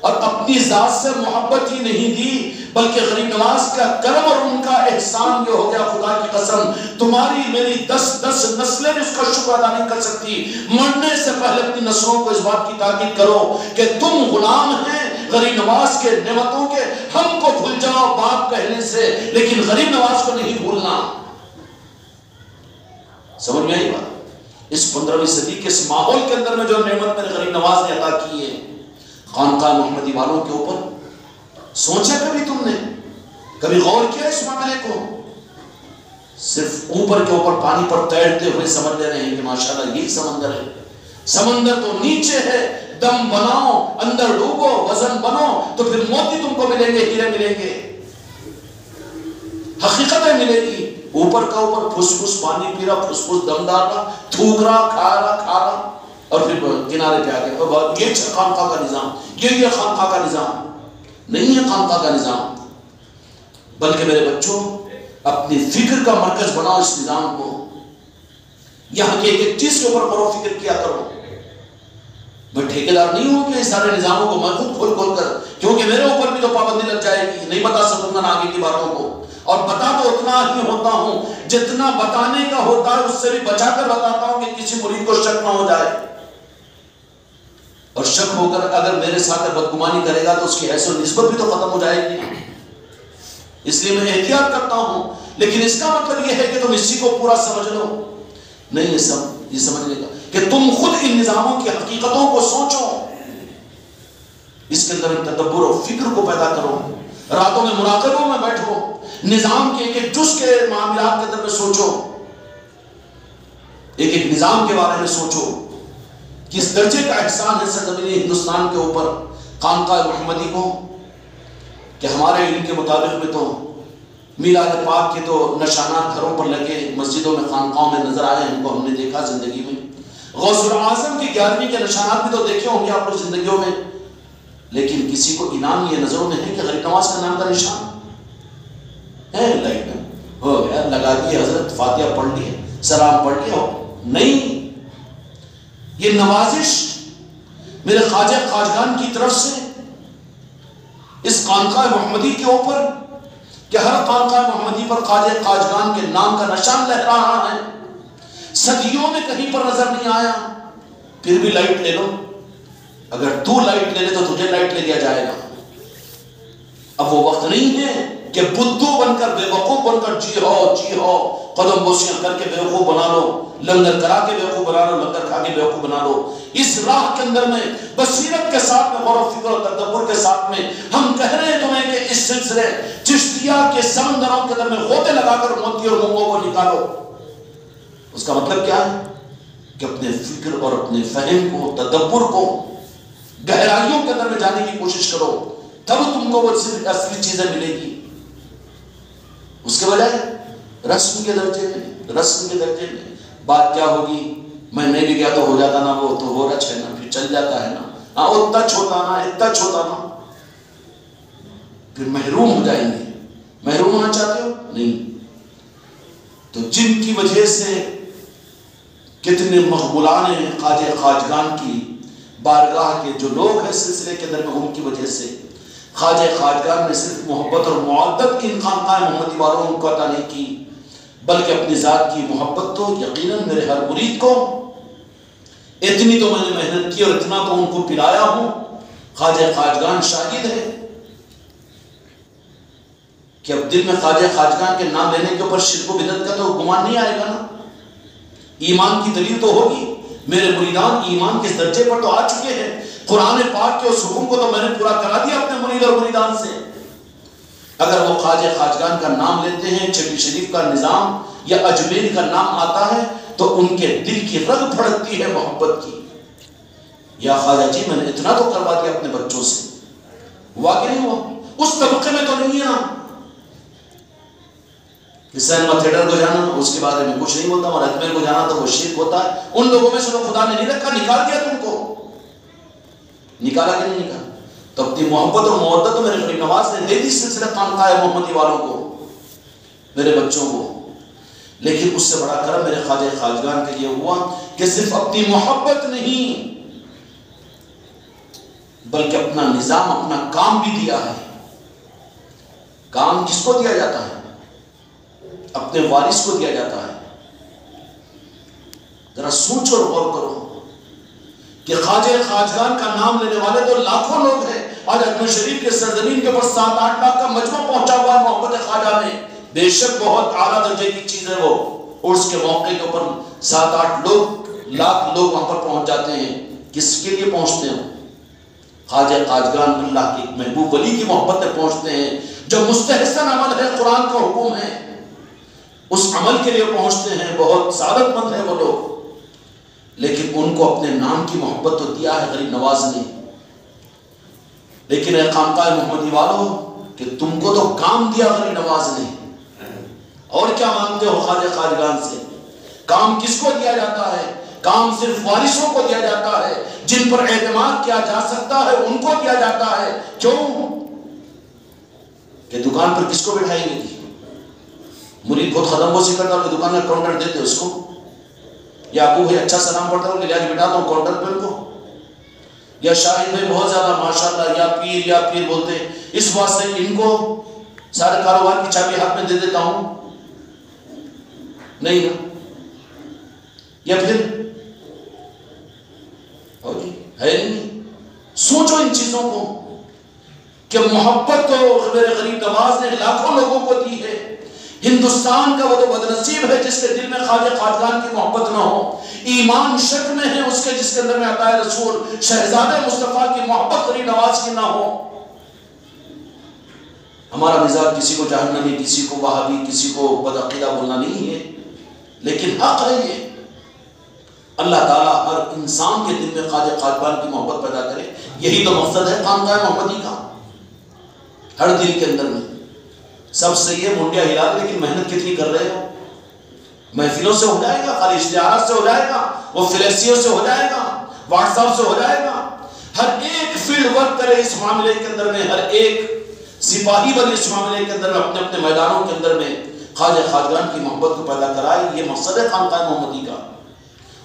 اور اپنی ذات سے محبت ہی نہیں دی، بلکہ غریب نواز کا کرم اور ان کا احسان یہ ہو گیا، خدا کی قسم تمہاری میری 10 نسلیں بھی اس کا شکر ادا نہیں کر سکتی۔ مرنے سے پہلے اپنی نسلوں کو اس بات کی تاکید کرو کہ تم غلام ہیں غریب نواز کے نعمتوں کے، ہم کو بھول جاؤ باپ کہنے سے، لیکن غریب نواز کو نہیں بھولنا۔ سمجھ میں آئی بات؟ اس 15ویں صدی کے اس ماحول کے اندر میں جو نعمت میرے غریب نواز نے عطا کی ہے خانقاہ محمدی والوں کے اوپر، سوچا کبھی تم نے، کبھی غور کیا اس معاملے کو؟ صرف اوپر کے اوپر پانی پر تیرتے ہوئے سمجھ لے رہے ہیں کہ ماشاءاللہ یہی سمندر ہے، سمندر تو نیچے ہے، دم بناؤ اندر ڈوبو وزن بنو تو پھر موتی تم کو ملیں گے، ہیرے ملیں گے، حقیقتیں ملے گی۔ اوپر کا اوپر پھس پھس پانی پی رہا، پھس پھس دم ڈال رہا، تھوک رہا، کھا رہا اور پھر کنارے پہ آ گیا۔ یہ خانقاہ کا نظام، یہ خانقاہ کا نظام نہیں ہے، خانقاہ کا نظام، بلکہ میرے بچوں اپنی فکر کا مرکز بناؤ اس نظام کو، یہاں کے ایک چیز کے اوپر غور و فکر کیا کرو۔ میں ٹھیکیدار نہیں ہوں کہ سارے نظاموں کو میں خود کھول کر، کیونکہ میرے اوپر بھی تو پابندی لگ جائے گی، نہیں بتا سکوں گا آگے کی باتوں کو، اور بتا تو اتنا ہی ہوتا ہوں جتنا بتانے کا ہوتا ہے، اس سے بھی بچا کر بتاتا ہوں کہ کسی مرید کو شک نہ ہو جائے، اور شک ہو کر اگر میرے ساتھ بدگمانی کرے گا تو اس کی حیثیت و نسبت بھی تو ختم ہو جائے گی، اس لیے میں احتیاط کرتا ہوں۔ لیکن اس کا مطلب یہ ہے کہ تم اسی کو پورا سمجھ لو، نہیں، یہ سمجھنے کا کہ تم خود ان نظاموں کی حقیقتوں کو سوچو، اس کے اندر تدبر و فکر کو پیدا کرو، راتوں میں مراقبوں میں بیٹھو، نظام کے ایک جز کے معاملات کے اندر میں سوچو، ایک نظام کے بارے میں سوچو، کس درجے کا احسان ہے سرزمین ہندوستان کے اوپر خانقاہ محمدی کو، کہ ہمارے علم کے مطابق میں تو میلاد پاک کے تو نشانات گھروں پر لگے، مسجدوں میں خانقاہوں میں نظر آئے، ان کو ہم نے دیکھا زندگی میں، غوث الاعظم کی 11ویں کے نشانات بھی تو دیکھے ہوں گے آپ لوگ زندگیوں میں، لیکن کسی کو انعام یہ نظروں میں ہے کہ غریب نواز کا نام کا نشان ہے، لائٹ میں ہو گیا لگا دی، حضرت فاتحہ پڑھ لی، سلام پڑھ لیا، نہیں، یہ نوازش میرے خواجہ خواجگان کی طرف سے اس خانقاہ محمدی کے اوپر، کہ ہر خانقاہ محمدی پر خواجہ خواجگان کے نام کا نشان لہرا رہا ہے، صدیوں میں کہیں پر نظر نہیں آیا، پھر بھی لائٹ لے لو، اگر تو لائٹ لے لے تو تجھے لائٹ لے لیا جائے گا، اب وہ وقت نہیں ہے کہ بدھو بن کر بیوقوف بن کر جی ہو قدم بوسیاں کر کے بیوقوف بنا لو، لنگر کرا کے بیوقوف بنا لو، لنگر کھا کے بیوقوف بنا لو۔ اس راہ کے اندر میں بصیرت کے ساتھ میں، غور و فکر و تدبر کے ساتھ میں ہم کہہ رہے ہیں تمہیں کہ اس سلسلے چشتیہ کے سمندروں کے اندر میں غوطے لگا کر موتی اور مونگوں کو نکالو۔ اس کا مطلب کیا ہے کہ اپنے فکر اور اپنے فہم کو، تدبر کو گہرائیوں کے اندر میں جانے کی کوشش کرو، تب تم کو وہ اصلی چیزیں ملے گی۔ اس کے بجائے رسم کے درجے میں بات کیا ہوگی، میں نہیں بھی گیا تو ہو جاتا نا، وہ تو ہو رہا ہے نا، پھر چل جاتا ہے نا، اتنا چھوٹا نا، پھر محروم ہو جائیں گے۔ محروم ہونا چاہتے ہو؟ نہیں۔ تو جن کی وجہ سے کتنے مقبولان خواجہ خواجگان کی بارگاہ کے جو لوگ ہیں سلسلے کے اندر میں، ان کی وجہ سے خواجہ خواجگان نے صرف محبت اور معدت کی ان خانقاہ محمدی والوں کو عطا نہیں کی، بلکہ اپنی ذات کی محبت تو یقیناً میرے ہر مرید کو اتنی تو میں نے محنت کی اور اتنا تو ان کو پلایا ہوں۔ خواجہ خواجگان شاہد ہے کہ اب دل میں خواجہ خواجگان کے نام لینے کے اوپر شرک و بدعت کا تو گمان نہیں آئے گا نا، ایمان کی دلیل تو ہوگی۔ میرے مریدان ایمان کے درجے پر تو آ چکے ہیں، قرآن پاک کے اس حکم کو تو میں نے پورا کرا دیا اپنے مرید اور مریدان سے۔ اگر وہ خواجہ خواجگان کا نام لیتے ہیں، چٹی شریف کا نظام یا اجمیر کا نام آتا ہے تو ان کے دل کی رگ پھڑکتی ہے محبت کی۔ یا خواجہ جی میں نے اتنا تو کروا دیا اپنے بچوں سے، واقعی نہیں ہوا، اس طبقے میں تو نہیں ہے نا۔ سینما تھیٹر کو جانا اس کے بارے میں کچھ نہیں بولتا، اور اجمیر کو جانا تو وہ شرک ہوتا ہے۔ ان لوگوں میں سے تو خدا نے نہیں رکھا، نکال دیا تم کو، نکالا کہ نہیں نکالا؟ تو اپنی محبت اور مودت تو میرے غریب نواز نے دے دی سلسلہ خانقاہ محمدی والوں کو، میرے بچوں کو۔ لیکن اس سے بڑا کرم میرے خواجہ خواجگان کے لیے ہوا کہ صرف اپنی محبت نہیں بلکہ اپنا نظام، اپنا کام بھی دیا ہے۔ کام کس کو دیا جاتا ہے؟ اپنے وارث کو دیا جاتا ہے۔ ذرا سوچو اور غور کرو کہ خواجہ خواجگان کا نام لینے والے تو لاکھوں لوگ ہیں۔ آج اجمیر شریف کے سرزمین کے اوپر 7-8 لاکھ کا مجمع پہنچا ہوا ہے محبت خواجہ میں۔ بے شک بہت اعلیٰ درجے کی چیز ہے وہ، اور اس کے موقع کے اوپر 7-8 لاکھ لوگ وہاں پر پہنچ جاتے ہیں۔ کس کے لیے پہنچتے ہیں؟ خواجہ خواجگان اللہ کی محبوب ولی کی محبت میں پہنچتے ہیں۔ جو مستحسن عمل ہے، قرآن کا حکم ہے، اس عمل کے لیے پہنچتے ہیں۔ بہت سعادت مند ہیں وہ لوگ، لیکن ان کو اپنے نام کی محبت تو دیا ہے غریب نواز نے۔ لیکن اے خانقاہ محمدی والوں کہ تم کو تو کام دیا غریب نواز نے، اور کیا مانگتے ہو خواجہ خواجگان سے؟ کام کس کو دیا جاتا ہے؟ کام صرف وارثوں کو دیا جاتا ہے، جن پر اعتماد کیا جا سکتا ہے ان کو دیا جاتا ہے۔ کیوں کہ دکان پر کس کو بٹھائیں گے؟ مرید بہت ختم ہو کرتا ہے، دکان میں کاؤنٹر دیتے اس کو، یا ابو بھائی اچھا سلام پڑھتا ہوں کہ آج بٹھاتا ہوں کاؤنٹر پہ ان کو، یا شاہد بھائی بہت زیادہ ماشاءاللہ یا پیر بولتے، اس واسطے ان کو سارے کاروبار کی چابی ہاتھ میں دے دیتا ہوں، نہیں نا؟ یا پھر ہے نہیں؟ سوچو ان چیزوں کو کہ محبت تو میرے غریب نواز نے لاکھوں لوگوں کو دی ہے۔ ہندوستان کا وہ تو بدنصیب ہے جس کے دل میں خواجہ خواجگان کی محبت نہ ہو، ایمان شک میں ہے اس کے جس کے اندر میں عطا رسول شہزادہ مصطفیٰ کی محبت غریب نواز کی نہ ہو۔ ہمارا مزاج کسی کو جہنمی، کسی کو وہابی، کسی کو بدعقیدہ بولنا نہیں ہے، لیکن حق ہے یہ۔ اللہ تعالیٰ ہر انسان کے دل میں خواجہ خواجگان کی محبت پیدا کرے، یہی تو مقصد ہے خانقاہ محمدی کا۔ ہر دل کے اندر میں سب سے یہ منڈیا ہلا دے، لیکن محنت کتنی کر رہے ہو؟ محفلوں سے ہو جائے گا، خالی اشتہارات سے ہو جائے گا، وہ فلیکسیوں سے ہو جائے گا، واٹس ایپ سے ہو جائے گا؟ ہر ایک فیلڈ ورک کرے اس معاملے کے اندر میں، ہر ایک سپاہی بنے اس معاملے کے اندر میں، اپنے اپنے میدانوں کے اندر میں خواجہ خواجگان کی محبت کو پیدا کرائے۔ یہ مقصد ہے خانقاہ محمدی کا۔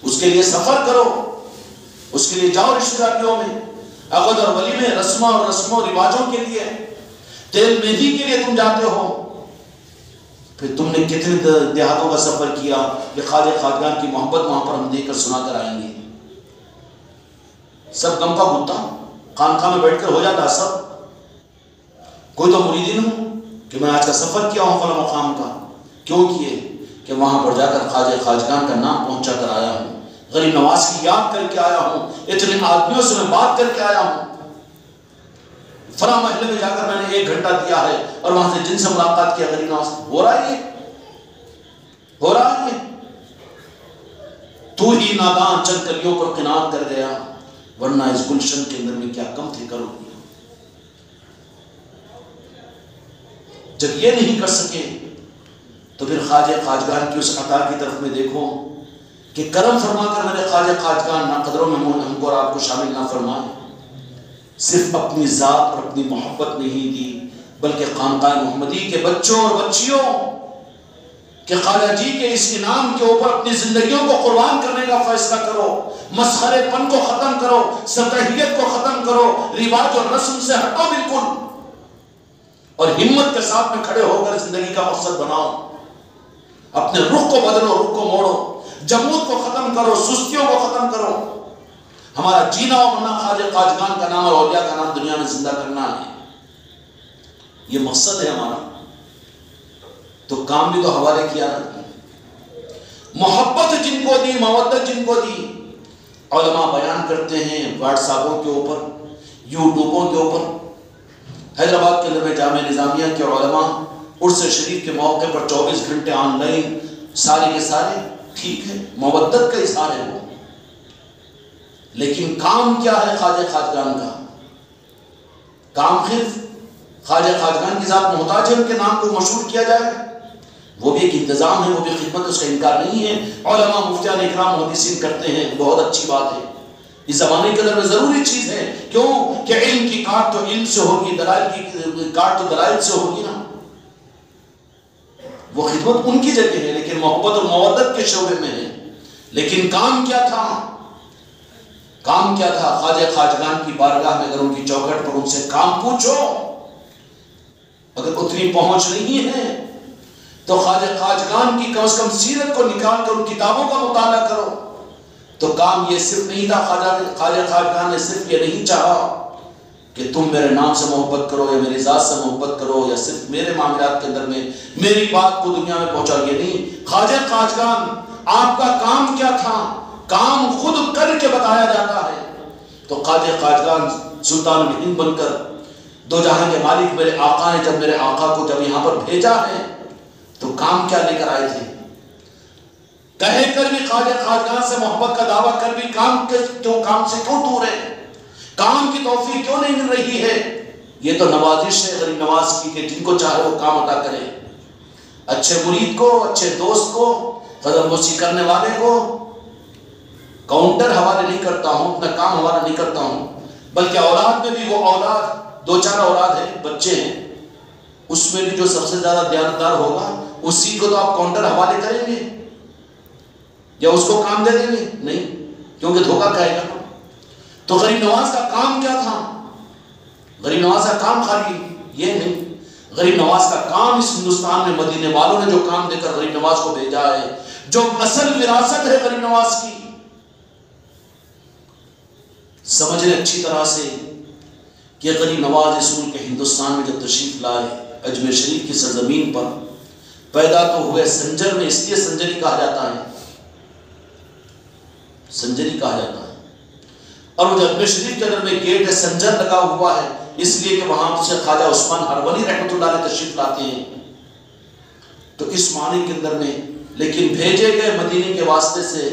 اس کے لیے سفر کرو، اس کے لیے جاؤ رشتہ داریوں میں، عقد اور ولی میں، رسموں اور رواجوں کے لیے، تیل مہندی کے لیے تم جاتے ہو۔ پھر تم نے کتنے دیہاتوں کا سفر کیا کہ خواجہ خواجگان کی محبت وہاں پر ہم دے کر سنا کر آئیں گے۔ سب غم کا گتا خانقاہ میں بیٹھ کر ہو جاتا سب، کوئی تو مرید ہوں کہ میں آج کا سفر کیا ہوں فلاں مقام کا. کیوں کیے؟ کہ وہاں پر جا کر خواجہ خواجگان کا نام پہنچا کر آیا ہوں, غریب نواز کی یاد کر کے آیا ہوں, اتنے آدمیوں سے میں بات کر کے آیا ہوں, فلاں محلے میں جا کر میں نے 1 گھنٹہ دیا ہے اور وہاں سے جن سے ملاقات کیا غریب نواز. ہو رہا ہے ہو رہا ہے. تو ہی نادان چند کلیوں پر قناعت کر گیا, ورنہ اس گلشن کے اندر میں کیا کم تھے کرو. جب یہ نہیں کر سکے تو پھر خواجہ خواجگان کی اس عطا کی طرف میں دیکھو کہ کرم فرما کر میرے خواجہ خواجگان نا قدروں میں ہم کو اور آپ کو شامل نہ فرمائے. صرف اپنی ذات اور اپنی محبت نہیں دی, بلکہ خانقاہ محمدی کے بچوں اور بچیوں کہ خواجہ جی کے اس انعام کے اوپر اپنی زندگیوں کو قربان کرنے کا فیصلہ کرو, مسخرے پن کو ختم کرو, سطحیت کو ختم کرو, رواج اور رسم سے ہٹو بالکل, اور ہمت کے ساتھ میں کھڑے ہو کر زندگی کا مقصد بناؤ. اپنے رخ کو بدلو, رخ کو موڑو, جمود کو ختم کرو, سستیوں کو ختم کرو. ہمارا جینا اور مرنا خواجہ خواجگان کا نام اور اولیاء کا نام دنیا میں زندہ کرنا ہے, یہ مقصد ہے ہمارا. تو کام بھی تو حوالے کیا نا, محبت جن کو دی, مودت جن کو دی. علماء بیان کرتے ہیں واٹس ایپوں کے اوپر, یوٹیوبوں کے اوپر. حیدرآباد کے اندر میں جامعہ نظامیہ کے علماء عرس شریف کے موقع پر 24 گھنٹے آن لائن سارے کے سارے, ٹھیک ہے مودت کا اظہار ہے وہ, لیکن کام کیا ہے خواجہ خواجگان کا؟ کام صرف خواجہ خواجگان کی ذات محتاج ہے ان کے نام کو مشہور کیا جائے, وہ بھی ایک انتظام ہے, وہ بھی خدمت, اس کا انکار نہیں ہے. علماء مفتیان اکرام محدثین کرتے ہیں, بہت اچھی بات ہے, اس زمانے کے اندر میں ضروری چیز ہے. کیوں کہ علم کی کاٹ تو علم سے ہوگی, دلائل کی کاٹ تو دلائل سے ہوگی نا. وہ خدمت ان کی جگہ ہے, لیکن محبت اور مودت کے شعبے میں ہے. لیکن کام کیا تھا؟ کام کیا تھا؟ خواجہ خواجگان کی بارگاہ میں اگر ان کی چوکھٹ پر ان سے کام پوچھو, اگر اتنی پہنچ نہیں ہے تو خواجہ خواجگان کی کم از کم سیرت کو نکال کر ان کتابوں کا مطالعہ کرو. تو کام یہ صرف نہیں تھا, خواجہ خواجگان نے صرف یہ نہیں چاہا کہ تم میرے نام سے محبت کرو یا میری ذات سے محبت کرو یا صرف میرے معاملات کے اندر میں میری بات کو دنیا میں پہنچا, یہ نہیں. خواجہ خواجگان آپ کا کام کیا تھا؟ کام خود کر کے بتایا جاتا ہے. تو خواجہ خواجگان سلطان ہند بن کر دو جہاں کے مالک میرے آقا نے جب میرے آقا کو جب یہاں پر بھیجا ہے تو کام کیا لے کر آئے تھے؟ کہے کر بھی خواجہ خواجگان سے محبت کا دعویٰ کر بھی کام سے کیوں دور ہے؟ کام کی توفیق کیوں نہیں مل رہی ہے؟ یہ تو نوازش ہے غریب نواز کی کہ جن کو چاہے وہ کام عطا کرے. اچھے مرید کو, اچھے دوست کو, قدم بوسی کرنے والے کو کاؤنٹر حوالے نہیں کرتا ہوں, اپنا کام حوالہ نہیں کرتا ہوں, بلکہ اولاد میں بھی وہ اولاد 2-4 اولاد ہیں, بچے ہیں, اس میں بھی جو سب سے زیادہ دیانتدار ہوگا اسی کو تو آپ کاؤنٹر حوالے کریں گے یا اس کو کام دے دیں گے؟ نہیں, کیونکہ دھوکہ کہے گا. تو غریب نواز کا کام کیا تھا؟ غریب نواز کا کام خالی یہ نہیں, غریب نواز کا کام اس ہندوستان میں مدینے والوں نے جو کام دے کر غریب نواز کو بھیجا ہے, جو اصل وراثت ہے غریب نواز کی, سمجھ لیں اچھی طرح سے کہ غریب نواز اس ملک کے ہندوستان میں جب تشریف لائے, اجمیر شریف کی سرزمین پر پیدا تو ہوئے سنجر میں, اس لیے سنجری کہا جاتا ہے, سنجری کہا جاتا ہے. اور وہ اجمیر شریف کے اندر میں گیٹ سنجر لگا ہوا ہے, اس لیے کہ وہاں سے خواجہ عثمان ہرونی رحمۃ اللہ علیہ تشریف لاتے ہیں. تو اس معنی کے اندر میں لیکن بھیجے گئے مدینے کے واسطے سے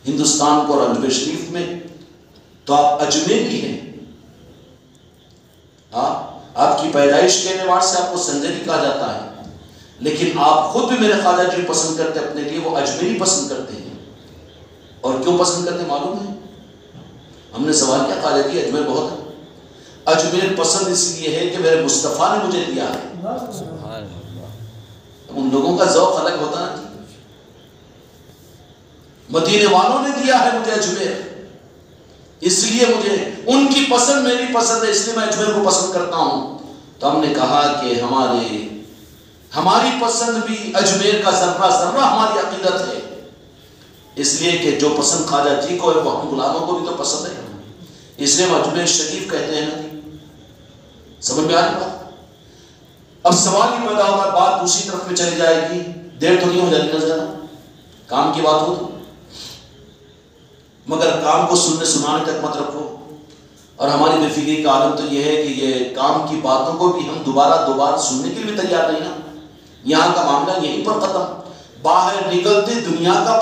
ہندوستان کو اور اجمیر شریف میں, تو آپ اجمیری ہیں. ہاں, آپ کی پیدائش کے اعتبار سے آپ کو سنجری کہا جاتا ہے, لیکن آپ خود بھی میرے خواجہ جی پسند کرتے اپنے لیے, وہ اجمیری پسند کرتے ہیں. اور کیوں پسند کرتے معلوم ہے؟ ہم نے سوال کیا, خواجہ جی اجمیر بہت ہے. اجمیر پسند اس لیے ہے کہ میرے مصطفیٰ نے مجھے دیا ہے. ان لوگوں کا ذوق الگ ہوتا نا, مدینے والوں نے دیا ہے مجھے اجمیر, اس لیے مجھے ان کی پسند میری پسند ہے, اس لیے میں اجمیر کو پسند کرتا ہوں. تو ہم نے کہا کہ ہماری پسند بھی اجمیر کا ذرہ ذرہ ہماری عقیدت ہے, اس لیے کہ جو پسند خواجہ جی کو ہے وہ ہم غلاموں کو بھی تو پسند ہے, اس لیے ہم اجمیر شریف کہتے ہیں نا. سمجھ میں آ رہی بات؟ اب سوال ہی پیدا ہوگا، بات دوسری طرف پہ چلی جائے گی، دیر تو نہیں ہو جاتی نا زیادہ، کام کی بات ہو تو، مگر کام کو سننے سنانے تک مت رکھو۔ اور ہماری بے فکری کا عالم تو یہ ہے کہ یہ کام کی باتوں کو بھی ہم دوبارہ سننے کے لیے تیار نہیں نا۔ یہاں کا معاملہ یہیں پر ختم، باہر نکلتے دنیا کا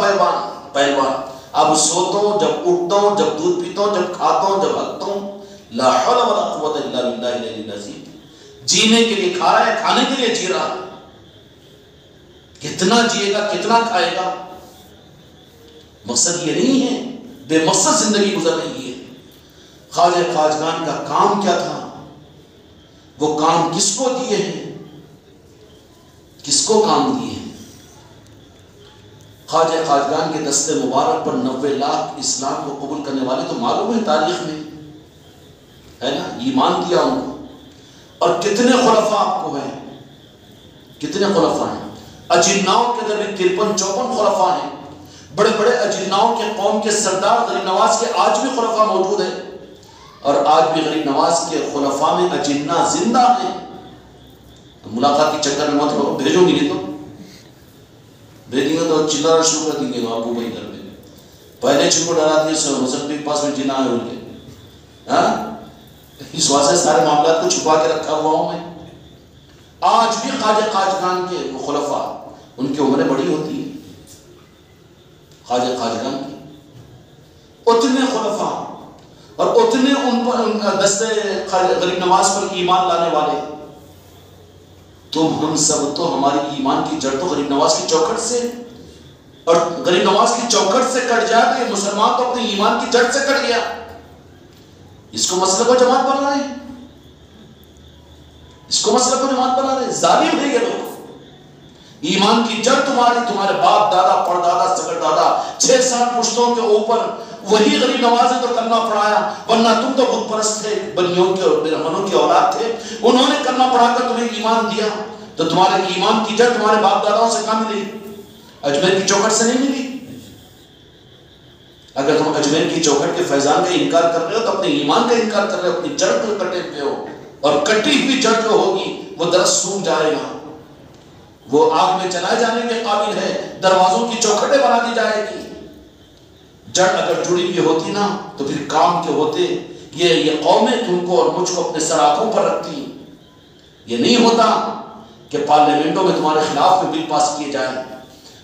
پہلوان، اب سوتا ہوں، جب اٹھتا ہوں، جب دودھ پیتا ہوں، جب کھاتا ہوں، جب ہنستا ہوں، لا حول ولا قوت الا باللہ العلی العظیم۔ جینے کے لیے کھا رہا ہے، کھانے کے لیے جی رہا ہے، کتنا جیے گا، کتنا کھائے گا، مقصد یہ نہیں ہے، بے مقصد زندگی گزر رہی ہے۔ خواجہ خواجگان کا کام کیا تھا؟ وہ کام کس کو دیے ہیں؟ کس کو کام دیے ہیں؟ خواجہ خواجگان کے دست مبارک پر 90 لاکھ اسلام کو قبول کرنے والے تو معلوم ہے تاریخ میں، ہے نا، ایمان دیا ان کو۔ اور کتنے خلفاء آپ کو ہیں، کتنے خلفاء ہیں؟ اجناؤں کے اندر بھی 53-54 خلفاء ہیں، بڑے بڑے اجناؤں کے قوم کے سردار غریب نواز کے آج بھی خلفاء موجود ہیں، اور آج بھی غریب نواز کے خلفاء میں اجنہ زندہ ہیں۔ تو ملاقات کی چکر میں مت رہو، بھیجو گی نہیں تو بھیجیں گے تو چلا شروع کر دیں گے ابو بھائی گھر میں، پہلے چھپو ڈرا دیے مسلم کے پاس میں جنا ہے ان کے، ہاں اس واسطے سارے معاملات کو چھپا کے رکھا ہوا ہوں میں۔ آج بھی خواجہ خواجگان کے وہ خلفاء، ان کی عمریں بڑی ہوتی ہیں، خواجہ خواجگان کی اتنے خلفاء اور اتنے ان پر دستے غریب نواز پر ایمان لانے والے۔ ہم سب تو ہماری ایمان کی جڑ تو غریب نواز کی چوکھٹ سے، اور غریب نواز کی چوکھٹ سے کٹ جائے تو یہ مسلمان تو اپنے ایمان کی جڑ سے کٹ گیا۔ اس کو مسلک و جماعت بنا رہے ہیں، اس کو مسلک و جماعت بنا رہے ہیں، ظالم ہے یہ لوگ۔ ایمان کی جڑ تمہارے باپ دادا پردادا سگڑ دادا 6-7 پشتوں کے اوپر وہی غریب نواز نے تو کلمہ پڑھایا، ورنہ تم تو بت پرست تھے، بنیوں کے اور برہمنوں کی اولاد تھے، انہوں نے کلمہ پڑھا کر تمہیں ایمان دیا، تو تمہارے ایمان کی جڑ تمہارے باپ داداؤں سے کہاں ملی؟ اجمیر کی چوکھٹ سے نہیں ملی۔ اگر تم اجمیر کی چوکھٹ کے فیضان کا انکار کر رہے ہو تو اپنے ایمان کا انکار کر رہے ہو، اپنی جڑ کو کٹے ہوئے ہو، اور کٹی ہوئی جڑ جو ہوگی وہ درخت سوکھ جائے گا، وہ آگ میں جلائے جانے کے قابل ہے، دروازوں کی چوکھٹیں بنا دی جائے گی۔ جڑ اگر جڑی ہوئی ہوتی نا تو پھر کام کے ہوتے، یہ قومیں تم کو اور مجھ کو اپنے سراغوں پر رکھتی۔ یہ نہیں ہوتا کہ پارلیمنٹوں میں تمہارے خلاف میں بل پاس کیے جائیں،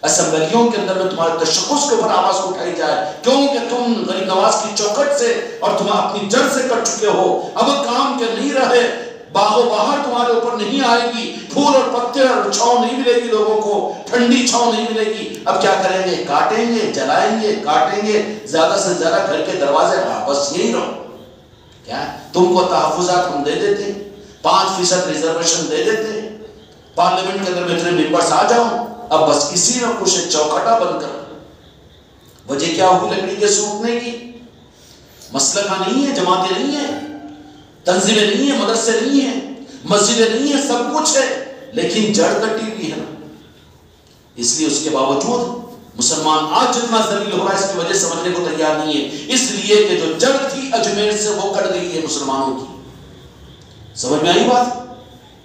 اسمبلیوں کے اندر میں تمہارے تشخص کے اوپر آواز اٹھائی جائے، کیونکہ تم غریب نواز کی چوکھٹ سے اور تم اپنی جڑ سے کٹ چکے ہو، اب کام کے نہیں رہے، باغ و بہار تمہارے اوپر نہیں آئے گی، پھول اور پتے اور چھاؤں نہیں ملے گی، لوگوں کو ٹھنڈی چھاؤں نہیں ملے گی۔ اب کیا کریں گے؟ کاٹیں گے، جلائیں گے، کاٹیں گے، زیادہ سے زیادہ گھر کے دروازے بس یہی رہو۔ کیا تم کو تحفظات ہم دے دیتے، 5% ریزرویشن دے دیتے، پارلیمنٹ کے اندر میں اتنے ممبرس آ جاؤ، اب بس کسی نہ کچھ چوکھٹا بن کر۔ وجہ کیا ہوئی لکڑی کے سوکھنے کی؟ مسلکہ نہیں ہے، جماعتیں نہیں ہیں، تنظیمیں نہیں ہیں، مدرسے نہیں ہیں، مسجدیں نہیں ہیں، سب کچھ ہے، لیکن جڑ کٹی ہوئی ہے نا۔ اس لیے اس کے باوجود مسلمان آج جتنا ذلیل ہو رہا ہے اس کی وجہ سمجھنے کو تیار نہیں ہے، اس لیے کہ جو جڑ تھی اجمیر سے وہ کٹ گئی ہے مسلمانوں کی۔ سمجھ میں آئی بات؟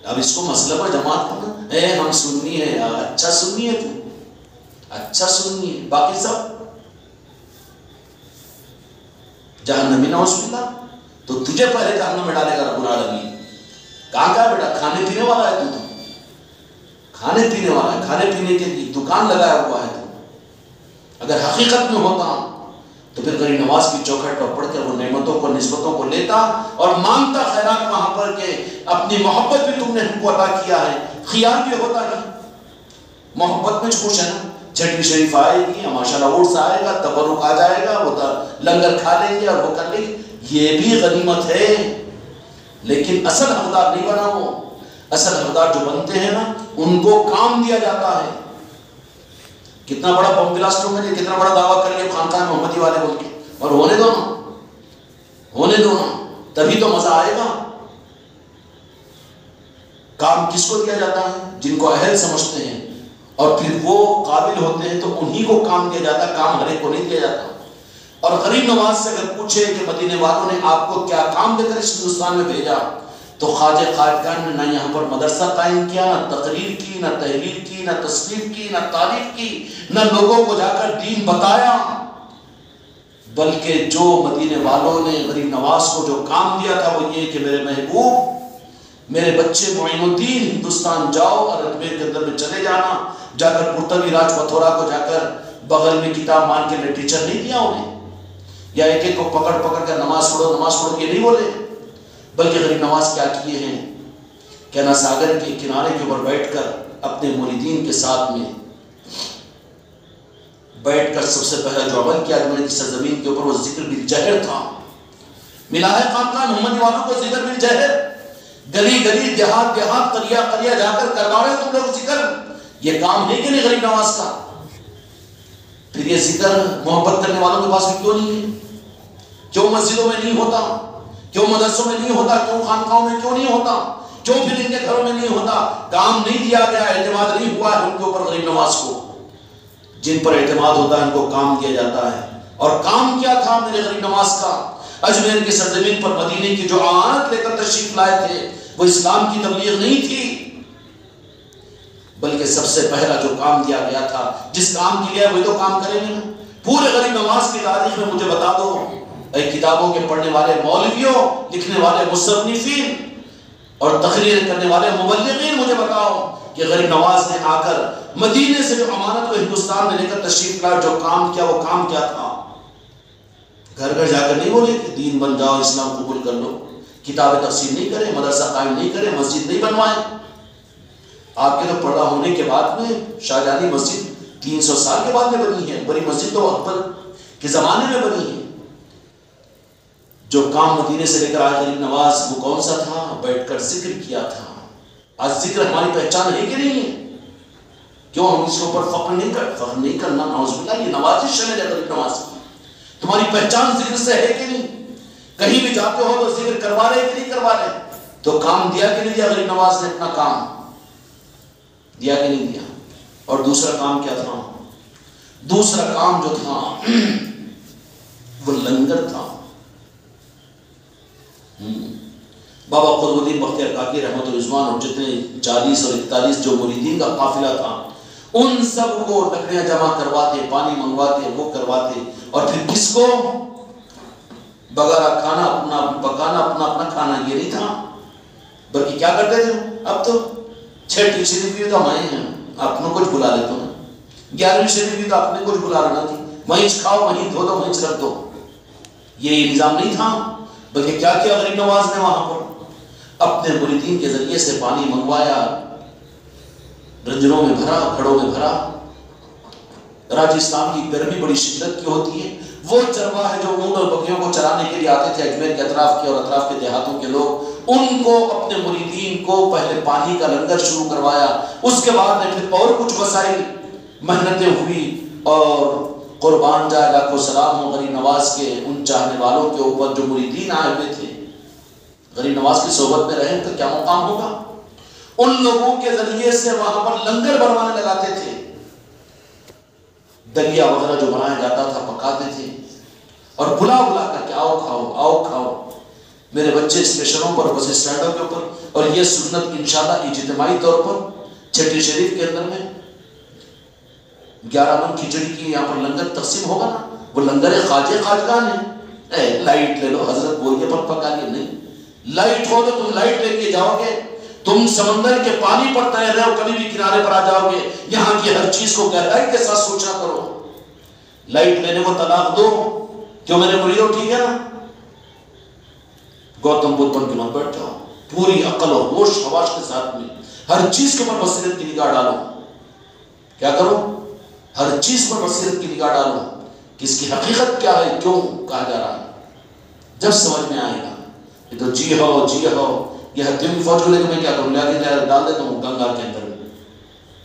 اب اس کو مسلک اور جماعت کرنا ہے، ہم سنی ہے، اچھا سنی ہے، تم اچھا سنی ہے، باقی سب جہنمی نعوذ باللہ، تو تجھے پہلے جہنم میں ڈالے گا رب العالمین۔ کہاں کا بیٹا؟ کھانے پینے والا ہے تو کھانے پینے والا ہے، کھانے پینے کے لیے دکان لگایا ہوا ہے تو۔ اگر حقیقت میں ہوتا تو پھر غریب نواز کی چوکھٹ پر پڑھ کر وہ نعمتوں کو نسبتوں کو لیتا اور مانگتا خیرات وہاں پر کہ اپنی محبت بھی تم نے ہم کو عطا کیا ہے، خیال بھی ہوتا ہے، محبت میں خوش ہے نا، چٹنی شریف آئے گی، ماشاءاللہ اوٹس آئے گا، تبرک آ جائے گا، وہ لنگر کھا لیں گے اور وہ کر لیں گے، یہ بھی غنیمت ہے، لیکن اصل حقدار نہیں بنا وہ۔ اصل حقدار جو بنتے ہیں نا ان کو کام دیا جاتا ہے۔ کتنا بڑا بم بلاسٹ ہو گیا، کتنا بڑا دعویٰ کر لیا خانقاہ محمدی والے بول کے، اور ہونے دو نا، تبھی تو مزہ آئے گا۔ کام کس کو دیا جاتا ہے؟ جن کو اہل سمجھتے ہیں، اور پھر وہ قابل ہوتے ہیں تو انہی کو کام دیا جاتا ہے، کام ہر ایک کو نہیں دیا جاتا۔ اور غریب نواز سے اگر پوچھے کہ مدینے والوں نے آپ کو کیا کام دے کر اس ہندوستان میں بھیجا، تو خواجہ خواجگان نے نہ یہاں پر مدرسہ قائم کیا، نہ تقریر کی، نہ تحریر کی، نہ تصنیف کی، نہ تعریف کی، نہ لوگوں کو جا کر دین بتایا، بلکہ جو مدینے والوں نے غریب نواز کو جو کام دیا تھا وہ یہ کہ میرے محبوب، میرے بچے معین الدین ہندوستان جاؤ اور اجمیر کے اندر میں چلے جانا، جا کر پرتوی راج پتھورا کو جا کر بغل میں کتاب مان کے لے ٹیچر نہیں دیا انہیں، یا ایک ایک کو پکڑ پکڑ کر نماز پڑھو یہ نہیں بولے، بلکہ غریب نواز کیا کیے ہیں کہ نا ساگر کے کنارے کے اوپر بیٹھ کر اپنے مریدین کے ساتھ میں بیٹھ کر سب سے پہلا جو عمل کیا اجمیر کی سرزمین کے اوپر وہ ذکر بالجہر تھا۔ ملا ہے خانقاہ محمدی والوں کو ذکر بالجہر، گلی گلی دیہات دیہات قریہ قریہ جا کر کروا رہے تم لوگ ذکر، یہ کام ہے کہ نہیں غریب نواز کا؟ پھر یہ ذکر محبت کرنے والوں کے پاس بھی کیوں نہیں ہے؟ کیوں مسجدوں میں نہیں ہوتا؟ کیوں مدرسوں میں نہیں ہوتا؟ کیوں خانقاہوں میں کیوں نہیں ہوتا؟ کیوں پھر ان کے گھروں میں نہیں ہوتا؟ کام نہیں دیا گیا، اعتماد نہیں ہوا ہے ان کے اوپر غریب نواز کو۔ جن پر اعتماد ہوتا ہے ان کو کام دیا جاتا ہے، اور کام کیا تھا میرے غریب نواز کا؟ اجمیر کی سرزمین پر مدینے کی جو آمد لے کر تشریف لائے تھے وہ اسلام کی تبلیغ نہیں تھی، بلکہ سب سے پہلا جو کام دیا گیا تھا، جس کام کے لیے وہی تو کام کریں گے۔ پورے غریب نواز کی تاریخ میں مجھے بتا دو، اے کتابوں کے پڑھنے والے مولویوں، لکھنے والے مصنفین اور تقریر کرنے والے مبلغین، مجھے بتاؤ کہ غریب نواز نے آ کر مدینے سے جو امانت کو ہندوستان میں لے کر تشریف لایا، جو کام کیا وہ کام کیا تھا؟ گھر گھر جا کر نہیں بولے کہ دین بن جاؤ، اسلام قبول کر لو، کتابیں تقسیم نہیں کرے، مدرسہ قائم نہیں کرے، مسجد نہیں بنوائے۔ آپ کے تو پردہ ہونے کے بعد میں شاہجہانی مسجد 300 سال کے بعد میں بنی ہے، بڑی مسجد تو اکبر کے زمانے میں بنی ہے۔ جو کام مدینے سے لے کر آج غریب نواز وہ کون سا تھا؟ بیٹھ کر ذکر کیا تھا۔ آج ذکر ہماری پہچان ہے کہ نہیں ہے؟ کیوں ہم اس کے اوپر فخر نہیں کرنا؟ نعوذ باللہ، یہ نوازش ہے غریب نواز کی۔ تمہاری پہچان ذکر سے ہے کہ نہیں؟ کہیں بھی جاتے ہو تو ذکر کروا رہے کہ نہیں کروا رہے؟ تو کام دیا کہ نہیں دیا غریب نواز نے؟ اپنا کام دیا کہ نہیں دیا؟ اور دوسرا کام کیا تھا؟ دوسرا کام جو تھا وہ لنگر تھا۔ بابا قطب الدین بختیار کاکی رحمۃ الرضوان اور جتنے 40 اور 41 جو مریدین کا قافلہ تھا، ان سب کو لکڑیاں جمع کرواتے، پانی منگواتے، وہ کرواتے، اور پھر کس کو بغیر کھانا اپنا پکانا، اپنا کھانا یہ نہیں تھا، بلکہ کیا کرتے تھے؟ اب تو 6ٹی شریف بھی تو میں ہیں، اپنے کچھ بلا لیتا ہوں، 11ویں شریف بھی تو اپنے کچھ بلا لینا تھی، وہیں کھاؤ، وہیں دھو دو، وہیں رکھ دو۔ یہ نظام نہیں تھا، بلکہ کیا کیا غریب نواز نے وہاں پر؟ اپنے مریدین کے ذریعے سے پانی منگوایا، رنجنوں میں بھرا، گھڑوں میں بھرا۔ راجستھان کی گرمی بڑی شدت کی ہوتی ہے، وہ چرواہے جو اونٹ اور بکریوں کو چرانے کے لیے آتے تھے اجمیر کے اطراف کے اور اطراف کے دیہاتوں کے لوگ، ان کو اپنے مریدین کو پہلے پانی کا لنگر شروع کروایا، اس کے بعد میں پھر اور کچھ وسائل محنتیں ہوئی، اور قربان جائے لاکھوں سلام ہو غریب نواز کے ان چاہنے والوں کے اوپر جو مریدین آئے ہوئے تھے۔ غریب نواز کی صحبت میں رہیں تو کیا مقام ہوگا؟ ان لوگوں کے ذریعے سے وہاں پر لنگر بنوانے لگاتے تھے، دلیا وغیرہ جو بنایا جاتا تھا پکاتے تھے، اور بلا کر کے آؤ کھاؤ، آؤ کھاؤ۔ میرے بچے اسٹیشنوں پر، بس اسٹینڈوں کے اوپر، اور یہ سنت انشاءاللہ اجتماعی طور پر 6ٹی شریف کے اندر میں 11 من کھچڑی کی یہاں پر لنگر تقسیم ہوگا نا، وہ لنگر خواجہ خواجگان ہے۔ لائٹ لے لو، حضرت بول کے پکا کے نہیں، لائٹ ہو تو تم لائٹ لے کے جاؤ گے، تم سمندر کے پانی پر تیر رہے ہو، کبھی بھی کنارے پر آ جاؤ گے، یہاں کی ہر چیز کو گہرائی کے ساتھ سوچا کرو۔ لائٹ لینے کو طلاق دو، کیوں میرے مریدو؟ ٹھیک ہے نا؟ گوتم بدھ بن کے مت بیٹھ جاؤ، پوری عقل اور ہوش حواس کے ساتھ میں ہر چیز کے اوپر بصیرت کی نگاہ ڈالو۔ کیا کرو؟ ہر چیز پر بصیرت کی نگاہ ڈالو کہ اس کی حقیقت کیا ہے، کیوں کہا جا رہا ہے۔ جب سمجھ میں آئے گا یہ تو جی ہو جی ہو، یہ ہتھیوں فوج کو لے کے میں کیا کروں؟ لے کے ڈال دیتا ہوں گنگا کے اندر،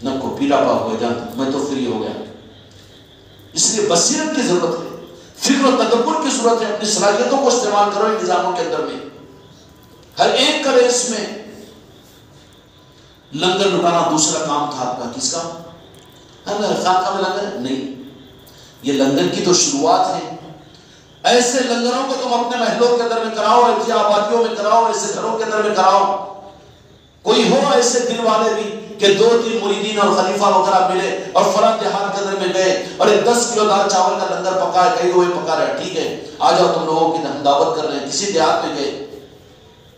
نہ کو پیلا پاک ہو جاتا، میں تو فری ہو گیا۔ اس لیے بصیرت کی ضرورت ہے، فکر و تدبر کی ضرورت ہے، اپنی صلاحیتوں کو استعمال کرو ان نظاموں کے اندر میں، ہر ایک کرے اس میں۔ لنگر لٹانا دوسرا کام تھا آپ کا، کس کا؟ خانقاہ میں لنگر نہیں، یہ لنگر کی تو شروعات ہے۔ ایسے لنگروں کو تم اپنے محلوں کے اندر میں کراؤ، ایسی آبادیوں میں کراؤ، ایسے گھروں کے اندر میں کراؤ. کوئی ہو ایسے دل والے بھی کہ 2-3 مریدین اور خلیفہ وغیرہ ملے اور فلاں دیہات کے اندر میں گئے اور 10 کلو دال چاول کا لنگر پکا ہے، کئی ہوئے پکا رہے، ٹھیک ہے آ جاؤ تم لوگوں کی ہم دعوت کر رہے ہیں. کسی دیہات میں گئے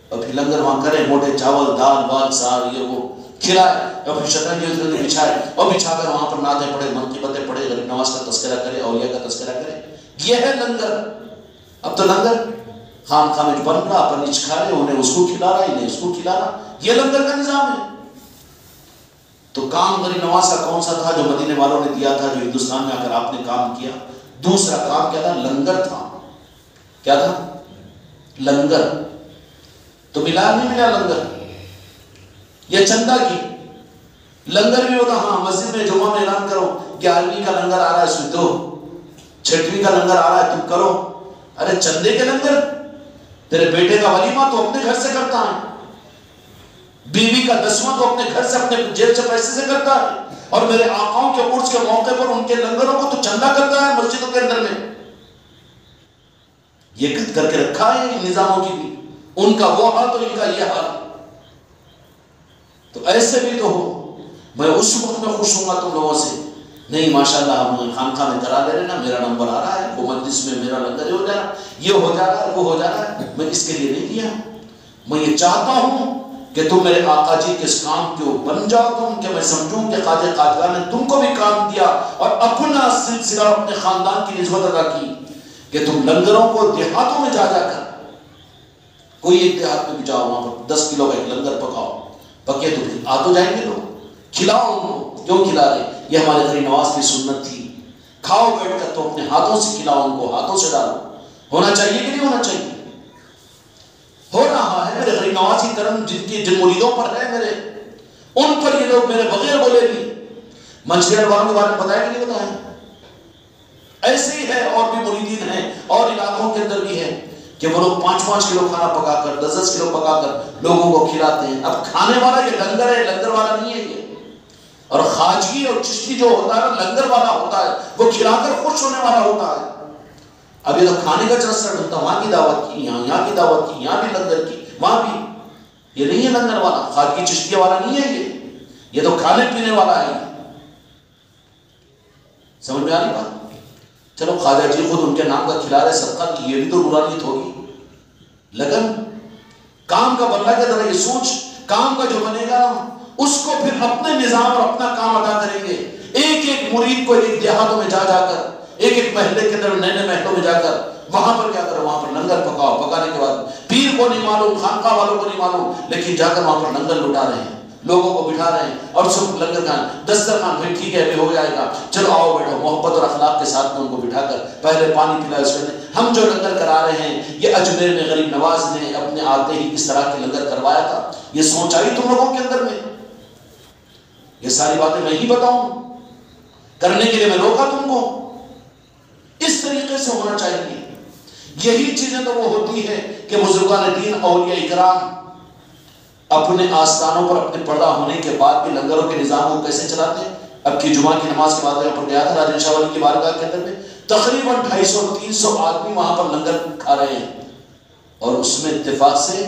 اور پھر لنگر وہاں کریں، موٹے چاول دال بال سار یہ وہ کھلائے اور پھر شطرنج بچھائے اور بچھا کر وہاں پر نعتیں پڑھے، منقبتیں پڑھے، غریب نواز کا تذکرہ کرے، اولیاء کا تذکرہ کرے. یہ ہے لنگر. اب تو لنگر خان میں بن رہا، اپن نیچ کھا رہے، انہیں اس کو کھلا رہا، انہیں اس کو کھلا رہا. یہ لنگر کا نظام ہے. تو کام غریب نواز کا کون سا تھا جو مدینے والوں نے دیا تھا، جو ہندوستان میں آ کر آپ نے کام کیا؟ دوسرا کام کیا تھا؟ لنگر تھا. کیا تھا؟ لنگر. تو ملا نہیں ملا لنگر؟ یہ چندہ کی لنگر بھی ہوتا. ہاں مسجد میں جمعہ میں اعلان کرو 11ویں کا لنگر آ رہا ہے، اس میں دو. 6ویں کا لنگر آ رہا ہے، تم کرو. ارے چندے کے لنگر؟ تیرے بیٹے کا ولیمہ تو اپنے گھر سے کرتا ہے، بیوی کا 10واں تو اپنے گھر سے اپنے جیب سے پیسے سے کرتا ہے، اور میرے آقاؤں کے عرس کے موقع پر ان کے لنگروں کو تو چندہ کرتا ہے مسجدوں کے اندر میں. یہ کر کے رکھا ہے ان نظاموں کی بھی، ان کا وہ حال تو ان کا یہ حال. تو ایسے بھی تو ہو. میں اس وقت میں خوش ہوں گا تم لوگوں سے. نہیں ماشاءاللہ ہم خانقاہ میں کرا لے رہے نا، میرا نمبر آ رہا ہے، وہ مجلس میں میرا لنگر ہو جا رہا، یہ ہو جا رہا ہے، وہ ہو جا رہا ہے. میں اس کے لیے نہیں دیا. میں یہ چاہتا ہوں کہ تم میرے آقا جی کے اس کام کو بن جاؤ تم، کہ میں سمجھوں کہ خواجہ قادیان نے تم کو بھی کام دیا اور اپنا سلسلہ اپنے خاندان کی نسبت ادا کی، کہ تم لنگروں کو دیہاتوں میں جا کر کوئی ایک دیہات میں بھی جاؤ، وہاں پر 10 کلو کا ایک لنگر پکاؤ. پکے تو پھر آ تو جائیں گے لوگ. کھلاؤ ان کو. کیوں کھلا رہے؟ یہ ہمارے غریب نواز کی سنت تھی. کھاؤ بیٹھ کر تو اپنے ہاتھوں سے کھلاؤ ان کو، ہاتھوں سے ڈالو. ہونا چاہیے کہ نہیں ہونا چاہیے؟ ہو رہا ہے. میرے غریب نواز کی کرم جن مریدوں پر ہے میرے، ان پر یہ لوگ میرے بغیر بولے بھی. منچریال والوں کے بارے میں بتایا کہ نہیں بتایا؟ ایسے ہی ہے. اور بھی مریدین ہیں اور علاقوں کے اندر بھی ہے کہ وہ لوگ 5-5 کلو کھانا پکا کر 10-10 کلو پکا کر لوگوں کو کھلاتے ہیں. اب کھانے والا یہ لنگر ہے، لنگر والا نہیں ہے یہ. اور خواجگی اور چشتی جو ہوتا ہے لنگر والا ہوتا ہے، وہ کھلا کر خوش ہونے والا ہوتا ہے. اب یہ تو کھانے کا چرچا ڈھونڈتا، وہاں کی دعوت کی، یہاں کی دعوت کی، یہاں بھی لنگر کی، وہاں بھی. یہ نہیں ہے لنگر والا، خواجگی چشتی والا نہیں ہے یہ تو کھانے پینے والا ہے. سمجھ میں آ رہی بات؟ چلو خواجہ جی خود ان کے نام کا کھلا رہے صدقہ کی، یہ بھی تو نورانیت ہوگی. لیکن کام کا بننا کے طرح یہ سوچ، کام کا جو بنے گا اس کو پھر اپنے نظام اور اپنا کام ادا کریں گے. ایک ایک مرید کو ایک دیہاتوں میں جا کر، ایک ایک محلے کے اندر، نئے نئے محلوں میں جا کر وہاں پر کیا کرو، وہاں پر لنگر پکاؤ. پکانے کے بعد پیر کو نہیں معلوم، خانقاہ والوں کو نہیں معلوم، لیکن جا کر وہاں پر لنگر لٹا رہے ہیں، لوگوں کو بٹھا رہے ہیں اور سب لنگر کھانا. دسترخوان بھائی ٹھیک ہے ابھی ہو جائے گا، چلو آؤ بیٹھو. محبت اور اخلاق کے ساتھ میں ان کو بٹھا کر پہلے پانی پلایا. اس کے ہم جو لنگر کرا رہے ہیں یہ اجمیر میں غریب نواز نے اپنے آتے ہی اس طرح کے لنگر کروایا تھا. یہ سوچ آئی تم لوگوں کے اندر میں؟ یہ ساری باتیں میں ہی بتاؤں کرنے کے لیے میں روکا تم کو؟ اس طریقے سے ہونا چاہیے. یہی چیزیں تو وہ ہوتی ہے کہ بزرگان دین اولیاء اکرام اپنے آستانوں پر اپنے پردہ ہونے کے بعد بھی لنگروں کے نظام کو کیسے چلاتے ہیں. اب کی جمعہ کی نماز کے بعد یہاں پر گیا تھا راجن شاہ ولی کی بارگاہ کے اندر میں، تقریباً 250-300 آدمی وہاں پر لنگر کھا رہے ہیں، اور اس میں اتفاق سے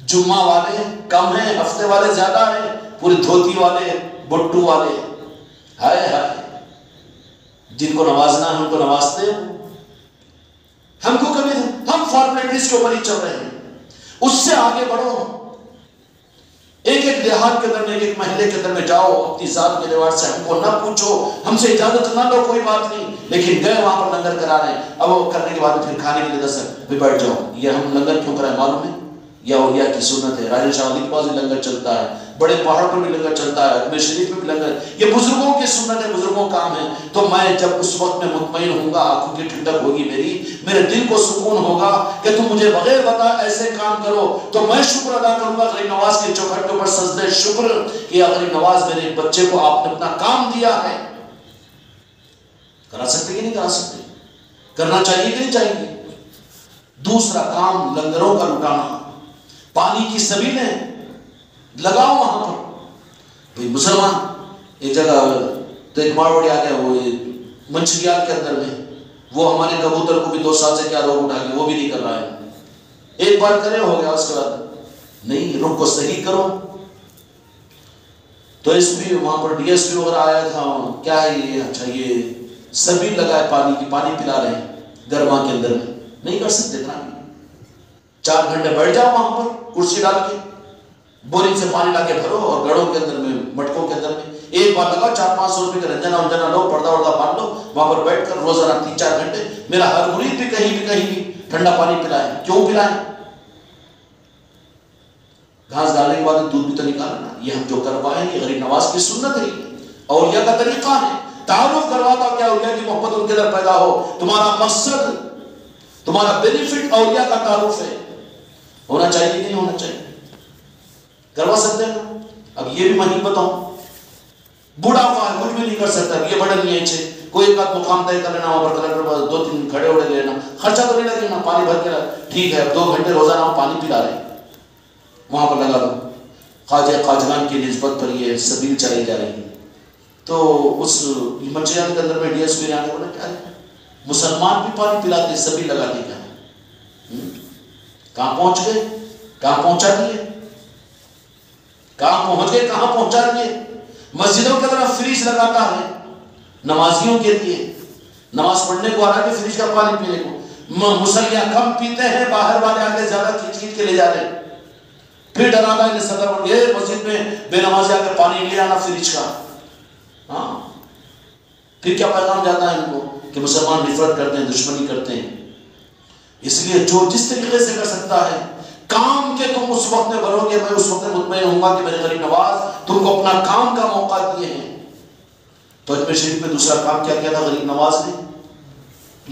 جمعہ والے کم ہیں، ہفتے والے زیادہ ہیں، پورے دھوتی والے، بٹو والے، ہائے ہائے. جن کو نوازنا ہے ان کو نوازتے ہیں. ہم کو کبھی ہم فارمیلٹیز کے اوپر ہی چل رہے ہیں. اس سے آگے بڑھو. ایک ایک دیہات کے اندر میں، ایک ایک محلے کے اندر میں جاؤ، اپنی ذات کے روایت سے ہم کو نہ پوچھو، ہم سے اجازت نہ لو، کوئی بات نہیں، لیکن گئے وہاں پر لنگر کرا رہے ہیں. اب وہ کرنے کے بعد پھر کھانے کے لیے دس بھی بیٹھ جاؤ. یہ ہم لنگر کیوں کرائیں معلوم ہے؟ یا اولیاء کی سنت ہے. راجن شاہ ولی کے پاس بھی لنگر چلتا ہے، بڑے پہاڑ پر بھی لنگر چلتا ہے، اجمیر شریف میں بھی لنگر. یہ بزرگوں کی سنت ہے، بزرگوں کا کام ہے. تو میں جب اس وقت میں مطمئن ہوں گا، آنکھوں کی ٹھنڈک ہوگی میری، میرے دل کو سکون ہوگا کہ تم مجھے بغیر بتا ایسے کام کرو، تو میں شکر ادا کروں گا غریب نواز کے چوکھٹ کے اوپر سجدہ شکر کہ غریب نواز میرے بچے کو آپ نے اپنا کام دیا ہے. کرا سکتے کہ نہیں کرا سکتے؟ کرنا چاہیے کہ نہیں چاہیے؟ دوسرا کام لنگروں کا لٹانا. پانی کی سبیلیں لگاؤ وہاں پر. بھئی مسلمان ایک جگہ تو ایک ماروڑی آ گیا، وہ منچریال کے اندر میں وہ ہمارے کبوتر کو بھی 2 سال سے کیا روگ اٹھا کے وہ بھی نہیں کر رہا ہے. ایک بار کرے ہو گیا، اس کے بعد نہیں، رخ کو صحیح کرو. تو اس بھی وہاں پر ڈی ایس پی وغیرہ آیا تھا، کیا ہے یہ؟ اچھا یہ سبھی لگائے پانی کی، پانی پلا رہے ہیں گرما کے اندر میں. نہیں کر سکتے اتنا بھی. 4 گھنٹے بیٹھ جاؤ وہاں پر کرسی ڈال کے، بورنگ سے پانی لا کے بھرو اور گڑوں کے اندر میں، مٹکوں کے اندر میں ایک بار لگاؤ، 400-500 روپے کا رنجنا ونجنا لو، پردہ وردہ باندھ لو، وہاں پر بیٹھ کر روزانہ 3-4 گھنٹے میرا ہر مرید بھی کہیں بھی ٹھنڈا پانی پلائے. کیوں پلائیں؟ گھاس ڈالنے کے بعد دودھ بھی تو نکالنا. یہ ہم جو کروائیں یہ غریب نواز کی سنت ہے، اولیاء کا طریقہ ہے. تعارف کرواتا کیا اولیاء کی محبت ان کے اندر پیدا ہو. تمہارا مقصد، تمہارا بینیفٹ اولیاء کا تعارف ہے. ہونا چاہیے کہ نہیں ہونا چاہیے؟ کروا سکتے ہیں نا. اب یہ بھی میں نہیں بتاؤں، بوڑھا ہوا ہے کچھ بھی نہیں کر سکتا، یہ بڑا نہیں ہے، کوئی ایک آدھ مقام طے کر لینا، وہاں پر کلکٹر پاس 2-3 کھڑے اڑے لینا، خرچہ تو نہیں لگے نا، پانی بھر کے ٹھیک ہے. 2 گھنٹے روزانہ ہم پانی پلا رہے ہیں، وہاں پر لگا دو. خواجہ خواجگان کی نسبت پر یہ سبیل چلائی جا رہی ہے. تو اس منچیان کے اندر میں ڈی ایس پی نے آنے بولا کیا ہے مسلمان بھی پانی پلاتے سبیل لگاتے کیا ہے؟ کہاں پہنچ گئے؟ کہاں پہنچا دیے؟ کہاں پہنچ گئے؟ کہاں پہنچا دیے؟ مسجدوں کی طرف فریج لگاتا ہے نمازیوں کے لیے، نماز پڑھنے کو آ رہا ہے کہ فریج کا پانی پینے کو. مسلیاں کم پیتے ہیں، باہر والے آگے زیادہ کھینچ کھینچ کے لے جا رہے ہیں. پھر ڈرانا ہے صدر بن گئے مسجد میں بے نمازی آ کے پانی لے آنا فریج کا. ہاں پھر کیا پیغام جاتا ہے ان کو کہ مسلمان نفرت کرتے ہیں، دشمنی کرتے ہیں. اس لیے جو جس طریقے سے کر سکتا ہے کام کے تم اس وقت میں بنو گے، میں اس وقت مطمئن ہوں گا کہ میرے غریب نواز تم کو اپنا کام کا موقع دیے ہیں. تو اجمیر شریف میں دوسرا کام کیا کیا تھا غریب نواز نے؟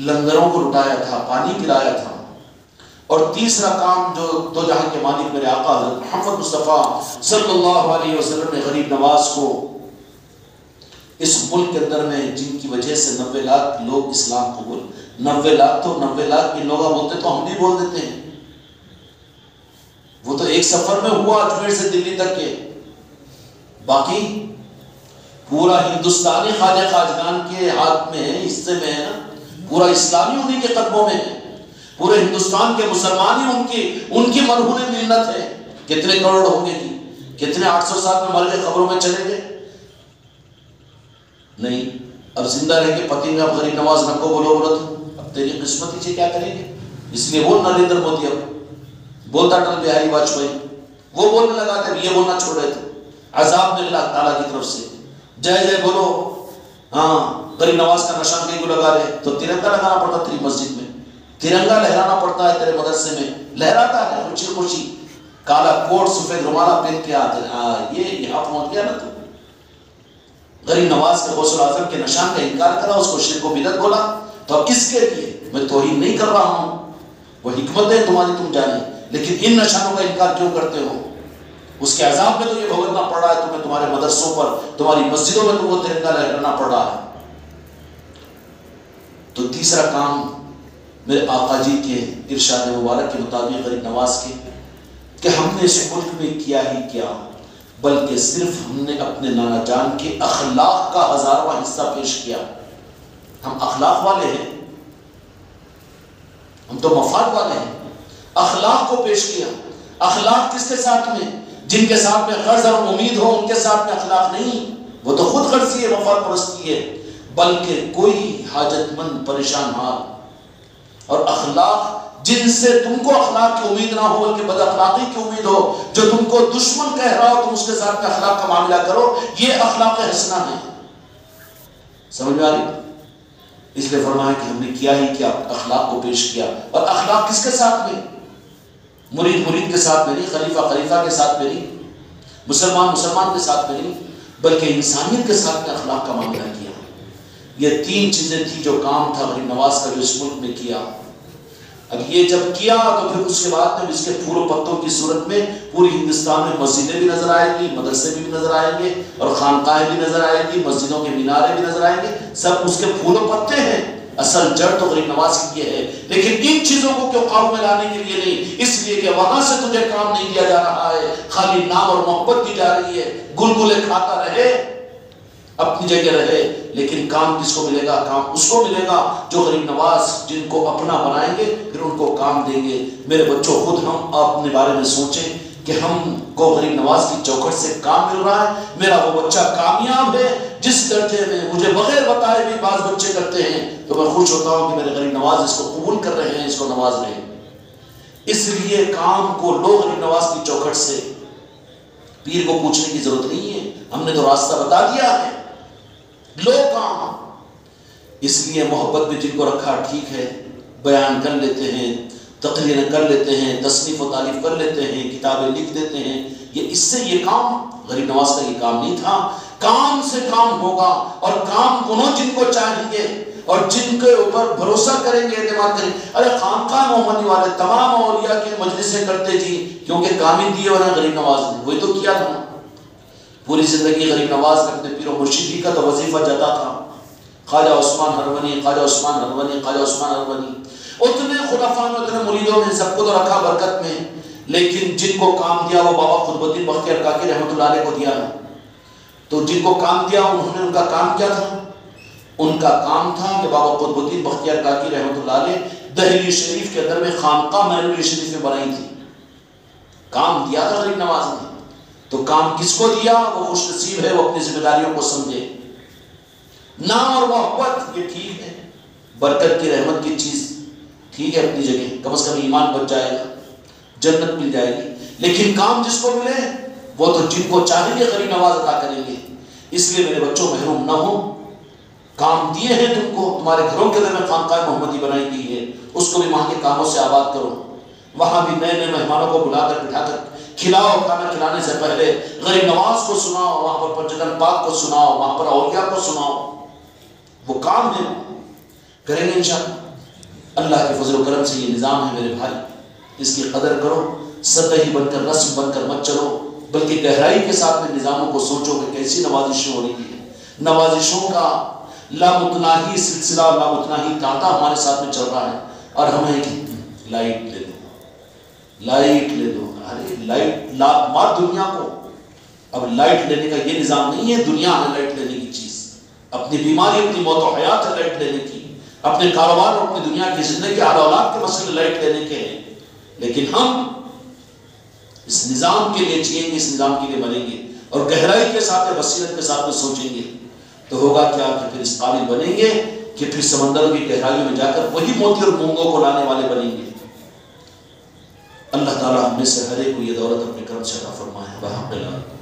لنگروں کو لٹایا تھا، پانی پلایا تھا. اور تیسرا کام جو دو جہاں کے مالک میرے آقا حضرت محمد مصطفیٰ صلی اللہ علیہ وسلم نے غریب نواز کو اس ملک کے اندر میں، جن کی وجہ سے 90 لاکھ لوگ اسلام قبول، 90 لاکھ تو 90 لاکھ بھی لوگ بولتے تو ہم بھی بول دیتے ہیں. وہ تو ایک سفر میں ہوا اجمیر سے دلی تک کے، باقی پورا ہندوستانی خواجہ خواجگان کے ہاتھ میں ہے، حصے میں ہے نا. پورا اسلامی انہی کے قدموں میں ہے. پورے ہندوستان کے مسلمان ہی ان کی مرہون ملت ہے. کتنے کروڑ ہوں گے جی؟ کتنے 800 سال میں مر گئے، قبروں میں چلے گئے؟ نہیں. اب زندہ رہ کے پتی میں اب غریب نواز نہ کو بولو بولو تو اب تیری قسمت ہی کیا کریں گے. اس لیے وہ نریندر مودی اب بولتا اٹل بہاری واجپئی، وہ بولنے لگا تھا، یہ بولنا چھوڑ رہے تھے. عذاب میں اللہ تعالیٰ کی طرف سے جے جے بولو. ہاں غریب نواز کا نشان کہیں کو لگا رہے تو ترنگا لگانا پڑتا تیری مسجد میں، ترنگا لہرانا پڑتا ہے تیرے مدرسے میں، لہراتا ہے خوشی خوشی، کالا کوٹ سفید رومالہ پہن کے آتے. یہ یہاں پہنچ گیا نا تو غریب نواز کے غوث اعظم کے نشان کا انکار کرا، اس کو شرک و بدعت بولا. تو اب اس کے لیے میں توہین نہیں کر رہا ہوں، وہ حکمت ہے تمہاری تم جانے، لیکن ان نشانوں کا انکار کیوں کرتے ہو؟ اس کے عذاب میں تو یہ بھگتنا پڑ رہا ہے تمہیں، تمہارے مدرسوں پر، تمہاری مسجدوں میں تم کو ترنگا لہرانا پڑ رہا ہے. تو تیسرا کام میرے آقا جی کے ارشاد مبارک کے مطابق غریب نواز کے، کہ ہم نے اس ملک میں کیا ہی کیا، بلکہ صرف ہم نے اپنے نانا جان کے اخلاق کا 1000واں حصہ پیش کیا. ہم اخلاق والے ہیں، ہم تو مفاد والے ہیں. اخلاق کو پیش کیا. اخلاق کس کے ساتھ میں؟ جن کے ساتھ میں غرض اور امید ہو ان کے ساتھ میں اخلاق نہیں، وہ تو خود غرضی ہے، مفاد پرستی ہے. بلکہ کوئی حاجت مند پریشان حال اور اخلاق جن سے تم کو اخلاق کی امید نہ ہو بلکہ بد اخلاقی کی امید ہو، جو تم کو دشمن کہہ رہا ہو تم اس کے ساتھ میں اخلاق کا معاملہ کرو، یہ اخلاق حسنہ ہے. سمجھ میں آ رہی؟ اس لیے فرمایا کہ ہم نے کیا ہی کیا، اخلاق کو پیش کیا. اور اخلاق کس کے ساتھ میں؟ مرید مرید کے ساتھ میں نہیں، خلیفہ خلیفہ کے ساتھ میں نہیں، مسلمان مسلمان کے ساتھ میں نہیں، بلکہ انسانیت کے ساتھ میں اخلاق کا معاملہ کیا. یہ 3 چیزیں تھی جو کام تھا غریب نواز کا جو اس ملک میں کیا. اب یہ جب کیا تو پھر اس کے بعد میں اس کے پھول و پتوں کی صورت میں پوری ہندوستان میں مسجدیں بھی نظر آئیں گی، مدرسے بھی نظر آئیں گے، اور خانقاہیں بھی نظر آئیں گی، مسجدوں کے مینارے بھی نظر آئیں گے. سب اس کے پھول و پتے ہیں. اصل جڑ تو غریب نواز کی یہ ہے، لیکن ان چیزوں کو کیوں قابو میں لانے کے لیے نہیں، اس لیے کہ وہاں سے تجھے کام نہیں دیا جا رہا ہے، خالی نام اور محبت دی جا رہی ہے. گلگلے کھاتا رہے، اپنی جگہ رہے، لیکن کام کس کو ملے گا؟ کام اس کو ملے گا جو غریب نواز جن کو اپنا بنائیں گے، پھر ان کو کام دیں گے۔ میرے بچوں، خود ہم اپنے بارے میں سوچیں کہ ہم کو غریب نواز کی چوکھٹ سے کام مل رہا ہے، میرا وہ بچہ کامیاب ہے جس درجے میں مجھے بغیر بتائے بھی بعض بچے کرتے ہیں، تو میں خوش ہوتا ہوں کہ میرے غریب نواز اس کو قبول کر رہے ہیں، اس کو نواز رہے ہیں۔ اس لیے کام کو لو غریب نواز کی چوکھٹ سے، پیر کو پوچھنے کی ضرورت نہیں ہے، ہم نے تو راستہ بتا دیا ہے، لو کام۔ اس لیے محبت میں جن کو رکھا ٹھیک ہے، بیان کر لیتے ہیں، تقریر کر لیتے ہیں، تصنیف و تعلیف کر لیتے ہیں، کتابیں لکھ دیتے ہیں، یہ کام غریب نواز کا یہ کام نہیں تھا۔ کام سے کام ہوگا، اور کام انہوں جن کو چاہیں گے اور جن کے اوپر بھروسہ کریں گے، اعتماد کریں گے۔ ارے خانقاہ محمدی والے تمام اولیاء کی مجلسیں کرتے جی، کیونکہ کام ہی دیے ہوئے غریب نواز نے، وہی تو کیا تھا۔ پوری زندگی غریب نواز نے اپنے پیر و مرشد کا تو وظیفہ جاتا تھا، خواجہ عثمان ہروانی، خواجہ عثمان ہروانی، خواجہ عثمان ہروانی۔ اتنے خلفاء میں، اتنے مریدوں نے سب کو تو رکھا برکت میں، لیکن جن کو کام دیا وہ بابا قطب الدین بختیار کاکی رحمۃ اللہ علیہ کو دیا ہے۔ تو جن کو کام دیا انہوں نے، ان کا کام کیا تھا؟ ان کا کام تھا کہ بابا قطب الدین بختیار کاکی رحمۃ اللہ علیہ دہلی شریف کے اندر میں خانقاہ محرول شریف میں بنائی تھی۔ کام دیا تھا غریب نواز نے، تو کام کس کو دیا؟ وہ خوش نصیب ہے، وہ اپنی ذمہ داریوں کو سمجھے۔ نام اور محبت یہ ٹھیک ہے، برکت کی رحمت کی چیز ٹھیک ہے اپنی جگہ، کم از کم ایمان بچ جائے گا، جنت مل جائے گی، لیکن کام جس کو ملے وہ تو جن کو چاہیں گے غریب نواز عطا کریں گے۔ اس لیے میرے بچوں، محروم نہ ہو، کام دیے ہیں تم کو، تمہارے گھروں کے اندر میں خانقاہ محمدی بنائی گئی ہے، اس کو بھی وہاں کے کاموں سے آباد کرو۔ وہاں بھی نئے نئے مہمانوں کو بلا کر بٹھا کر کھلاؤ، کھانا کھلانے سے پہلے غریب نواز کو سناؤ، وہاں پر پنجتن پاک کو سناؤ، وہاں پر اولیاء کو سناؤ۔ وہ کام ہے، کریں گے انشاءاللہ۔ اللہ کے فضل و کرم سے یہ نظام ہے میرے بھائی، اس کی قدر کرو، سطحی بن کر، رسم بن کر مت چلو، بلکہ گہرائی کے ساتھ میں نظاموں کو سوچو کہ کیسی نوازشیں ہو رہی ہیں۔ نوازشوں کا لامتناہی سلسلہ، لامتناہی تانتا ہمارے ساتھ میں چل رہا ہے، اور ہمیں لائٹ لے دو، لائٹ لے دو۔ ارے لائٹ مات دنیا کو، اب لائٹ لینے کا یہ نظام نہیں ہے، دنیا ہے لائٹ لینے کی چیز، اپنی بیماری، اپنی موت و حیات ہے لائٹ لینے کی، اپنے کاروبار اور اپنی دنیا کی زندگی، اہل اولاد کے مسئلے لائٹ لینے کے ہیں، لیکن ہم اس نظام کے لیے جئیں گے، اس نظام کے لیے مریں گے، اور گہرائی کے ساتھ، بصیرت کے ساتھ میں سوچیں گے، تو ہوگا کیا کہ پھر اس قابل بنیں گے کہ پھر سمندروں کی گہرائیوں میں جا کر وہی موتی اور مونگوں کو لانے والے بنیں گے۔ اللہ تعالیٰ ہم میں سے ہر ایک کو یہ دولت اپنے کرم سے عطا فرمائے۔